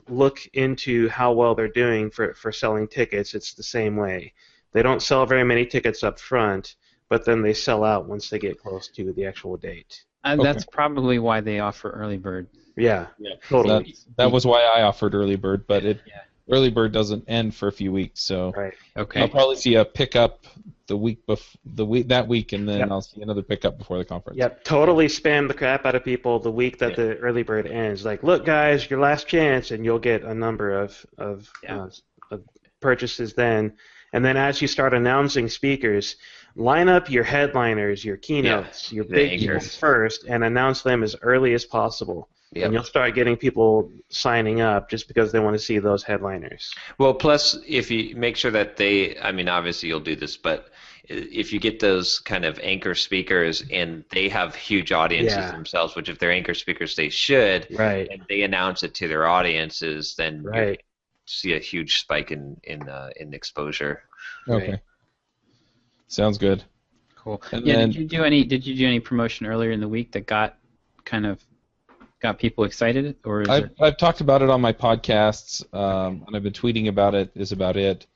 look into how well they're doing for selling tickets, it's the same way. They don't sell very many tickets up front, but then they sell out once they get close to the actual date. That's probably why they offer early bird. Yeah, totally. That was why I offered early bird, but early bird doesn't end for a few weeks, so Okay. I'll probably see a pickup that week, and then I'll see another pickup before the conference. Yep, totally spam the crap out of people the week that the early bird ends. Like, look, guys, your last chance, and you'll get a number of purchases then. And then as you start announcing speakers, line up your headliners, your keynotes, your big people first, and announce them as early as possible. Yep. And you'll start getting people signing up just because they want to see those headliners. Well, plus, if you make sure that obviously you'll do this, but if you get those kind of anchor speakers and they have huge audiences themselves, which if they're anchor speakers, they should, and they announce it to their audiences, then you see a huge spike in exposure. Okay. Right. Sounds good. Cool. And did you do any promotion earlier in the week that got people excited, or I've talked about it on my podcasts, and I've been tweeting about it. Is about it.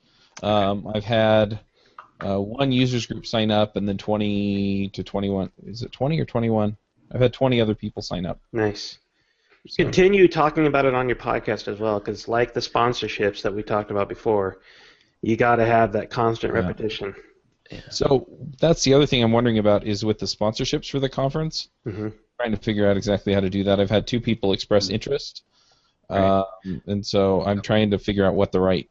I've had one users group sign up, and then 20 to 21. Is it 20 or 21? I've had 20 other people sign up. Nice. So. Continue talking about it on your podcast as well, because like the sponsorships that we talked about before, you got to have that constant repetition. Yeah. So that's the other thing I'm wondering about is with the sponsorships for the conference. Mm-hmm. Trying to figure out exactly how to do that. I've had 2 people express interest, and so I'm trying to figure out what the right.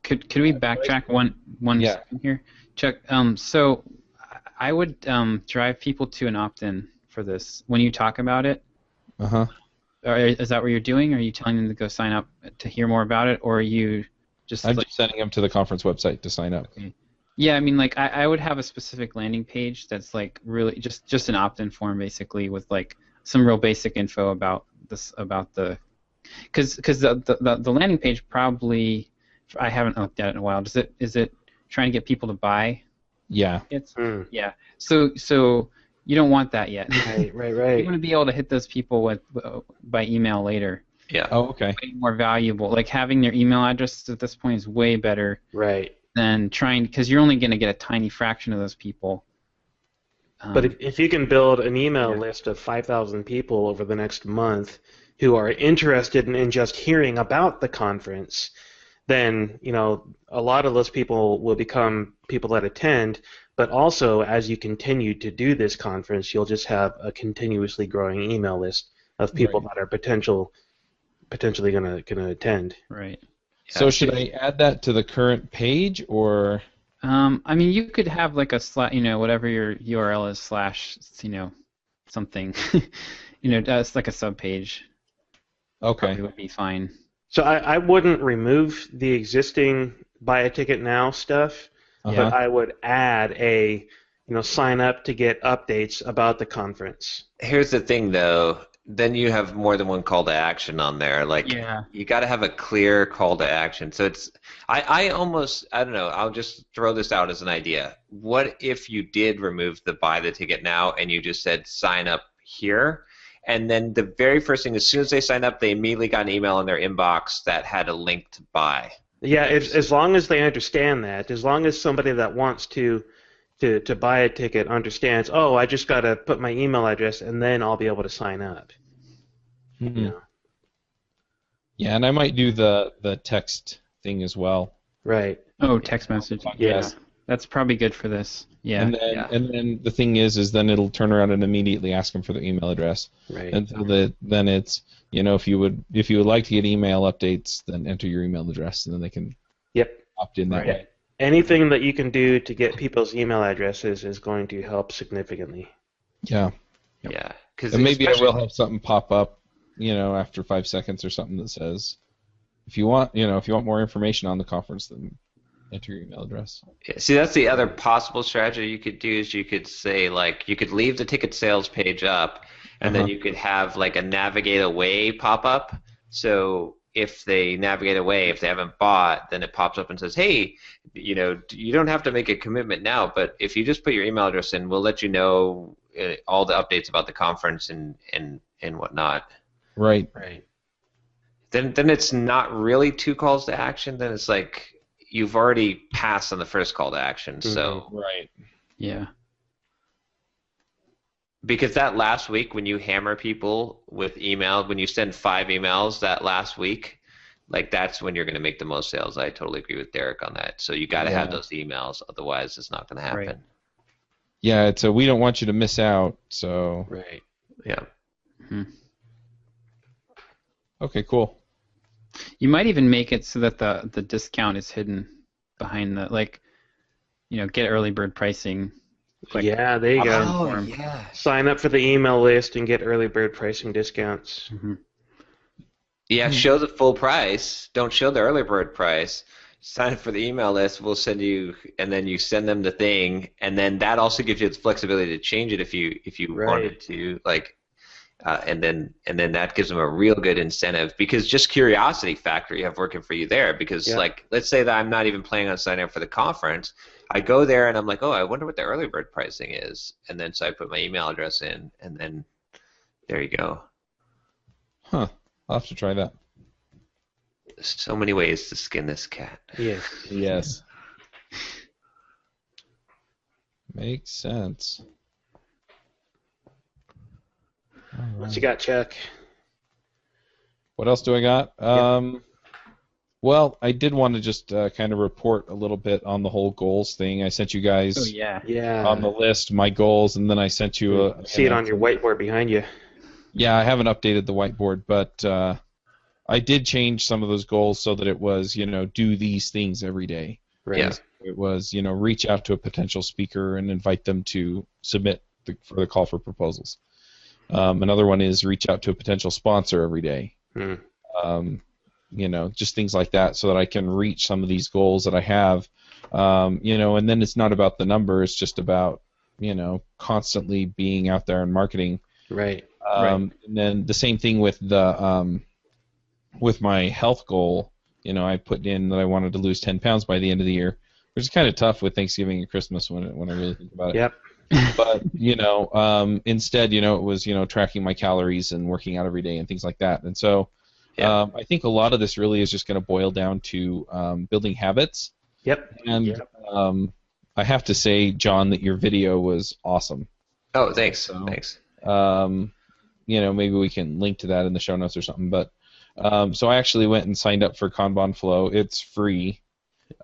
Could we backtrack one second here, Chuck? So I would drive people to an opt-in for this when you talk about it. Is that what you're doing? Are you telling them to go sign up to hear more about it, or are you just? I'm just sending them to the conference website to sign up. Okay. Yeah, I mean, like I would have a specific landing page that's like really just an opt-in form basically with like some real basic info about the because the landing page probably I haven't looked at it in a while. Is it trying to get people to buy? Yeah. Yeah. So you don't want that yet. Right. You want to be able to hit those people by email later. Yeah. Oh, okay. Way more valuable. Like having their email address at this point is way better. Right. Than trying, because you're only going to get a tiny fraction of those people. But if you can build an email list of 5,000 people over the next month who are interested in just hearing about the conference, then a lot of those people will become people that attend. But also, as you continue to do this conference, you'll just have a continuously growing email list of people that are potentially going to attend. Right. So should I add that to the current page, or? I mean, you could have like a whatever your URL is / something, it's like a subpage. Okay. Probably would be fine. So I wouldn't remove the existing buy a ticket now stuff, but I would add a sign up to get updates about the conference. Here's the thing, though. Then you have more than one call to action on there. You got to have a clear call to action. So I don't know. I'll just throw this out as an idea. What if you did remove the buy the ticket now and you just said sign up here, and then the very first thing, as soon as they sign up, they immediately got an email in their inbox that had a link to buy. Yeah, as long as they understand that, as long as somebody that wants to buy a ticket understands, I just got to put my email address and then I'll be able to sign up. Mm-hmm. Yeah, and I might do the text thing as well. Right. Oh, text message. Yeah. That's probably good for this. Yeah. And then the thing is then it'll turn around and immediately ask them for their email address. Right. And so then it's if you would like to get email updates, then enter your email address and then they can opt in that way. Anything that you can do to get people's email addresses is going to help significantly. Yeah. Yeah. And maybe I will have something pop up, after 5 seconds or something that says, if you want more information on the conference, then enter your email address. Yeah, see, that's the other possible strategy you could do is you could say, you could leave the ticket sales page up, and then you could have, a navigate away pop-up. So if they navigate away, if they haven't bought, then it pops up and says, hey, you don't have to make a commitment now, but if you just put your email address in, we'll let you know all the updates about the conference and whatnot. Right. Then it's not really 2 calls to action. Then it's like you've already passed on the first call to action. So right. Yeah. Because that last week, when you hammer people with email, when you send 5 emails that last week, like that's when you're going to make the most sales. I totally agree with Derek on that. So you got to have those emails, otherwise it's not going to happen. Right. Yeah, it's we don't want you to miss out. So. Right. Yeah. Mm-hmm. Okay, cool. You might even make it so that the discount is hidden behind get early bird pricing. Yeah, there you go. Oh, yeah. Sign up for the email list and get early bird pricing discounts. Mm-hmm. Yeah, show the full price. Don't show the early bird price. Sign up for the email list. We'll send you, and then you send them the thing, and then that also gives you the flexibility to change it if you wanted to, and then that gives them a real good incentive, because just curiosity factor you have working for you there. Because let's say that I'm not even planning on signing up for the conference. I go there and I'm like, oh, I wonder what the early bird pricing is, and then so I put my email address in, and then there you go. Huh. I'll have to try that. So many ways to skin this cat. Yes. Makes sense. All right. What you got, Chuck? What else do I got? Well, I did want to just kind of report a little bit on the whole goals thing. I sent you guys on the list my goals, and then I sent you see it on your whiteboard behind you. Yeah, I haven't updated the whiteboard, but I did change some of those goals so that it was, do these things every day. Right. Yeah. It was, reach out to a potential speaker and invite them to submit for the call for proposals. Another one is reach out to a potential sponsor every day. Just things like that, so that I can reach some of these goals that I have. And then it's not about the number; it's just about constantly being out there and marketing. Right. And then the same thing with the with my health goal. I put in that I wanted to lose 10 pounds by the end of the year, which is kind of tough with Thanksgiving and Christmas when I really think about it. Yep. But instead, it was tracking my calories and working out every day and things like that. And so I think a lot of this really is just going to boil down to building habits. Yep. And I have to say, John, that your video was awesome. Oh, thanks. So, thanks. Maybe we can link to that in the show notes or something. But so I actually went and signed up for Kanban Flow. It's free.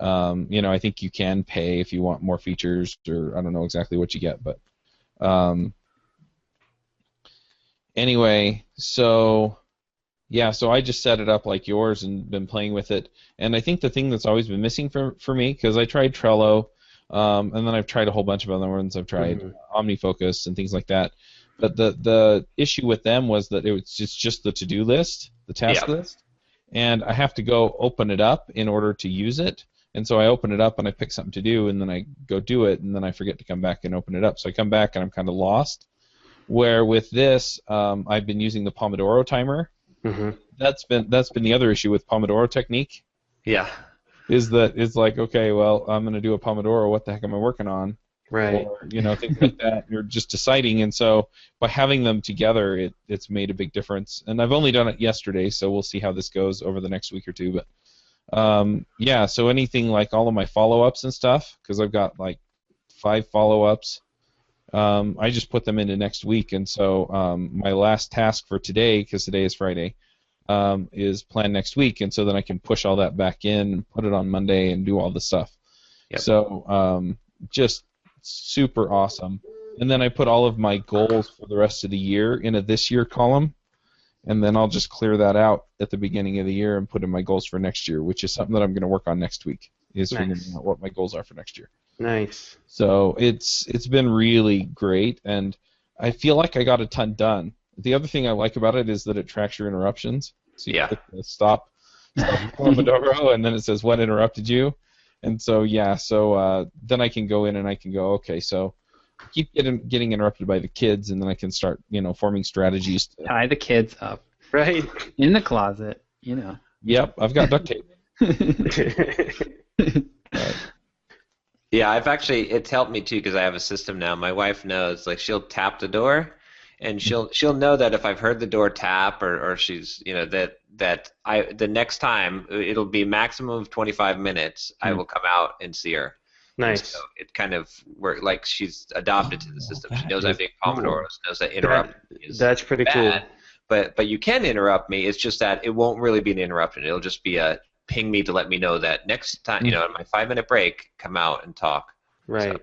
I think you can pay if you want more features, or I don't know exactly what you get, but anyway, so I just set it up like yours and been playing with it. And I think the thing that's always been missing for me, because I tried Trello, and then I've tried a whole bunch of other ones. I've tried OmniFocus and things like that. But the issue with them was that it's just the to-do list, the task list, and I have to go open it up in order to use it. And so I open it up and I pick something to do, and then I go do it, and then I forget to come back and open it up. So I come back and I'm kind of lost. Where with this, I've been using the Pomodoro timer. Mm-hmm. That's been the other issue with Pomodoro technique. Yeah. Is that it's like, okay, well, I'm going to do a Pomodoro. What the heck am I working on? Right. Or things like that. You're just deciding, and so by having them together, it's made a big difference. And I've only done it yesterday, so we'll see how this goes over the next week or two. But so anything like all of my follow-ups and stuff, because I've got like 5 follow-ups, I just put them into next week. And so my last task for today, because today is Friday, is planned next week, and so then I can push all that back in and put it on Monday and do all the stuff. Yep. So just super awesome. And then I put all of my goals for the rest of the year in a this year column, and then I'll just clear that out at the beginning of the year and put in my goals for next year, which is something that I'm going to work on next week, is figuring out what my goals are for next year. Nice. So it's been really great, and I feel like I got a ton done. The other thing I like about it is that it tracks your interruptions. So you click the stop Pomodoro, and then it says what interrupted you. And so then I can go in and I can go, okay, so keep getting interrupted by the kids, and then I can start forming strategies to tie the kids up right in the closet. Yep, I've got duct tape. Yeah, it's helped me too because I have a system now. My wife knows, like, she'll tap the door, and she'll know that if I've heard the door tap or she's, the next time it'll be maximum of 25 minutes. I will come out and see her. Nice. And so it kind of works like she's adopted to the system. She knows I'm being Pomodoro, knows that interrupt is that's pretty bad, cool. But you can interrupt me. It's just that it won't really be an interruption. It'll just be a ping me to let me know that next time, in my 5-minute break, come out and talk. Right. So.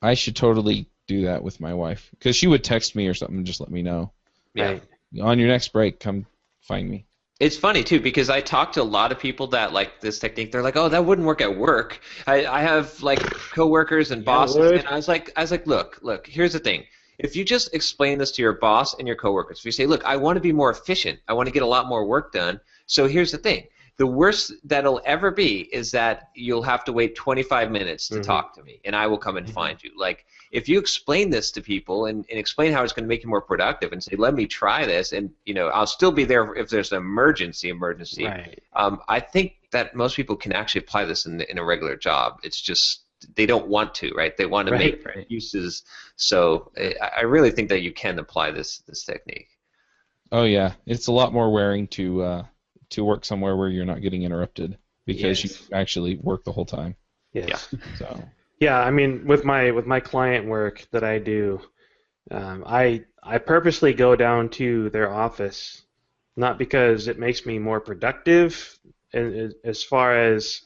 I should totally do that with my wife because she would text me or something and just let me know. Yeah. Right. On your next break, come find me. It's funny too because I talk to a lot of people that like this technique. They're like, "Oh, that wouldn't work at work." I have like coworkers and bosses, and I was like, look. Here's the thing. If you just explain this to your boss and your coworkers, if you say, "Look, I want to be more efficient. I want to get a lot more work done." So here's the thing. The worst that'll ever be is that you'll have to wait 25 minutes to talk to me, and I will come and find you. Like, if you explain this to people and explain how it's going to make you more productive and say, let me try this, and, I'll still be there if there's an emergency. Right. I think that most people can actually apply this in a regular job. It's just they don't want to, right? They want to make uses. So I really think that you can apply this technique. Oh, yeah. It's a lot more wearing to work somewhere where you're not getting interrupted because you actually work the whole time. Yes. Yeah. So. Yeah, I mean, with my client work that I do, I purposely go down to their office, not because it makes me more productive, as far as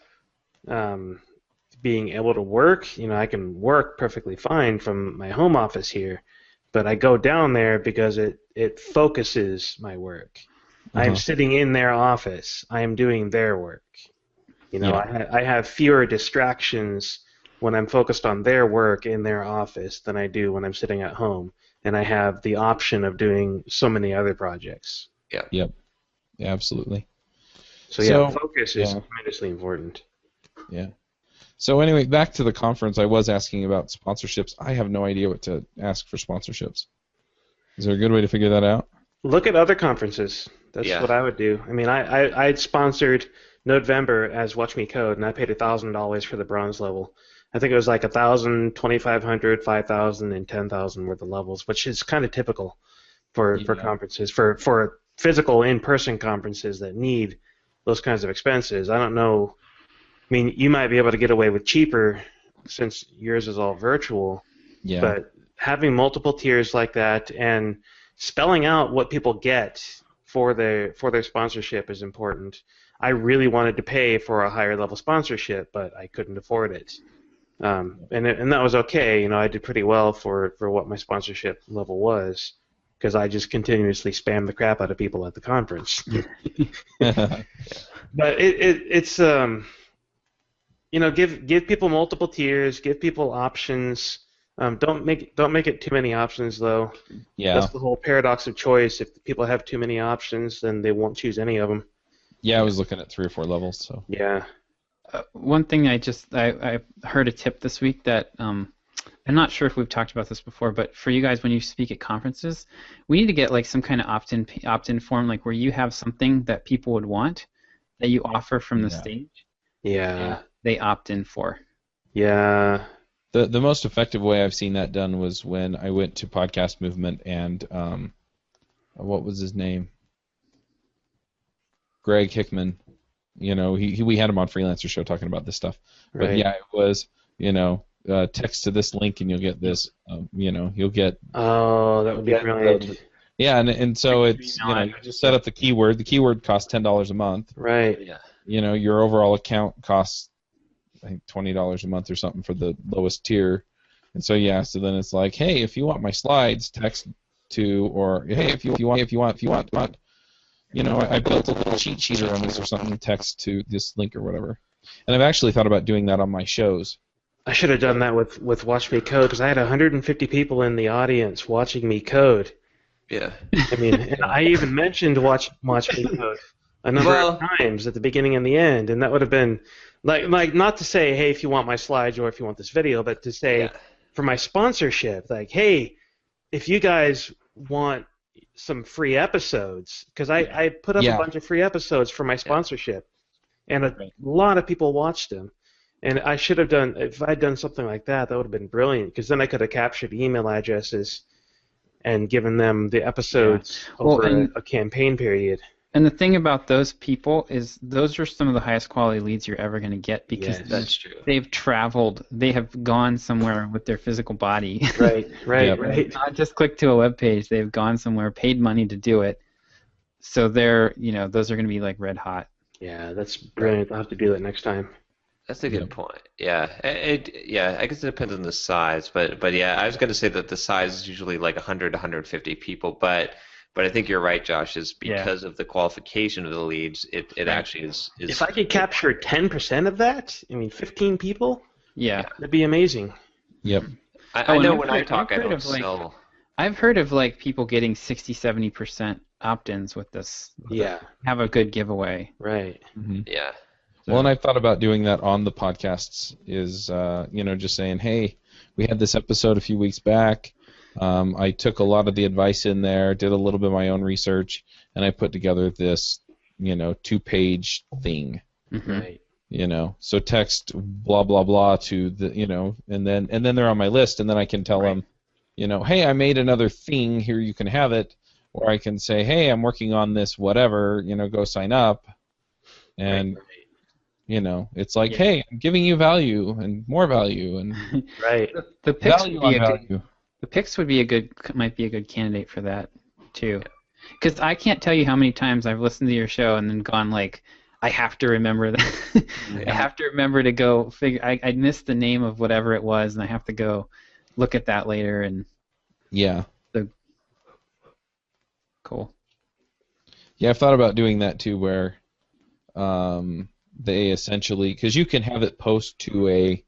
being able to work. I can work perfectly fine from my home office here, but I go down there because it focuses my work. I am sitting in their office. I am doing their work. I have fewer distractions when I'm focused on their work in their office than I do when I'm sitting at home, and I have the option of doing so many other projects. Yeah. Yep. Yeah, absolutely. So focus is tremendously important. Yeah. So anyway, back to the conference. I was asking about sponsorships. I have no idea what to ask for sponsorships. Is there a good way to figure that out? Look at other conferences. That's what I would do. I mean, I sponsored November as Watch Me Code, and I paid $1,000 for the bronze level. I think it was like 1,000, 2,500, 5,000, and 10,000 were the levels, which is kind of typical for conferences, for physical in-person conferences that need those kinds of expenses. I don't know. I mean, you might be able to get away with cheaper since yours is all virtual, but having multiple tiers like that and spelling out what people get for their sponsorship is important. I really wanted to pay for a higher level sponsorship, but I couldn't afford it. And that was okay. I did pretty well for what my sponsorship level was because I just continuously spammed the crap out of people at the conference. But it's give people multiple tiers, give people options. Don't make it too many options though. Yeah. That's the whole paradox of choice. If people have too many options, then they won't choose any of them. Yeah, I was looking at 3 or 4 levels. So. Yeah. One thing I heard a tip this week that I'm not sure if we've talked about this before, but for you guys when you speak at conferences, we need to get like some kind of opt-in form, like where you have something that people would want that you offer from the stage. Yeah. They opt in for. Yeah. The most effective way I've seen that done was when I went to Podcast Movement and what was his name? Greg Hickman. We had him on Freelancer Show talking about this stuff. But right. It was, text to this link and you'll get this. You'll get. Oh, that would be brilliant. Yeah, and so it's you just set up the keyword. The keyword costs $10 a month. Right. Yeah. Your overall account costs, I think, $20 a month or something for the lowest tier. And so so then it's like, hey, if you want my slides, text to, or hey, if you want. I built a little cheat sheet on this or something, text to this link or whatever. And I've actually thought about doing that on my shows. I should have done that with Watch Me Code because I had 150 people in the audience watching me code. Yeah. I mean, and I even mentioned Watch Me Code a number of times at the beginning and the end, and that would have been like not to say, hey, if you want my slides or if you want this video, but to say for my sponsorship, like, hey, if you guys want some free episodes because I put up a bunch of free episodes for my sponsorship, and a lot of people watched them. And I should have done, if I'd done something like that, that would have been brilliant, because then I could have captured email addresses and given them the episodes over a campaign period. And the thing about those people is those are some of the highest quality leads you're ever going to get, because that's true. They've traveled, they have gone somewhere with their physical body. Right. Not just click to a web page, they've gone somewhere, paid money to do it. So they're, those are going to be like red hot. Yeah, that's brilliant. I'll have to do that next time. That's a good point. Yeah, I guess it depends on the size, but yeah, I was going to say that the size is usually like 100 to 150 people, but I think you're right, Josh. Is because of the qualification of the leads, it actually is. If I could capture 10% of that, 15 people, that'd be amazing. Yep. I know when I talk, I don't sell. I've heard of like people getting 60-70% opt-ins with this. Have a good giveaway. Right. Mm-hmm. Yeah. Well, and I thought about doing that on the podcasts, is, just saying, hey, we had this episode a few weeks back. I took a lot of the advice in there, did a little bit of my own research, and I put together this, 2-page thing. Mm-hmm. Right. So text blah, blah, blah to the, and then they're on my list, and then I can tell them, hey, I made another thing, here you can have it. Or I can say, hey, I'm working on this, whatever, go sign up. And... it's like, hey, I'm giving you value and more value and the picks would be the picks might be a good candidate for that too, because I can't tell you how many times I've listened to your show and then gone like, I have to remember that. I have to remember to go figure. I missed the name of whatever it was, and I have to go look at that later. And cool. Yeah, I've thought about doing that too, where they essentially, because you can have it post to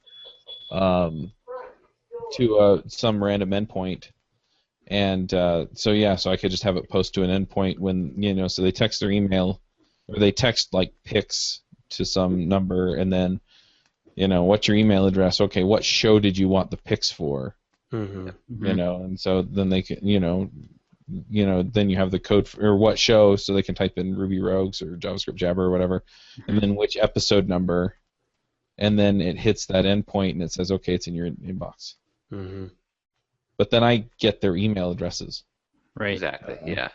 some random endpoint, and so I could just have it post to an endpoint when so they text their email, or they text like pics to some number, and then what's your email address? Okay, what show did you want the pics for? Mm-hmm. And so then they can then you have the code or what show, so they can type in Ruby Rogues or JavaScript Jabber or whatever, and then which episode number, and then it hits that endpoint and it says, okay, it's in your inbox. Mm-hmm. But then I get their email addresses. Right. Exactly. Yeah.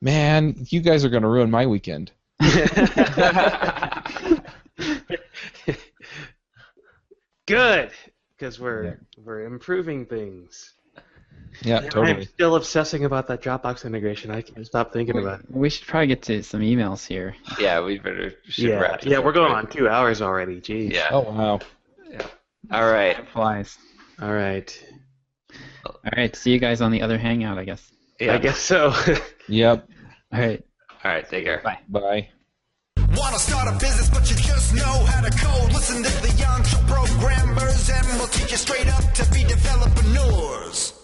Man, you guys are going to ruin my weekend. Good, because we're improving things. Yeah, totally. I'm still obsessing about that Dropbox integration. I can't stop thinking about it. We should probably get to some emails here. Yeah, we should wrap this up. We're going right? on 2 hours already. Jeez. Yeah. Oh, wow. Yeah. All right. Time flies. All right. All right. See you guys on the other hangout, I guess. Yeah. I guess so. Yep. All right. All right. Take care. Bye. Bye. Wanna start a business, but you just know how to code. Listen to the EntreProgrammers, and we'll teach you straight up to be developers.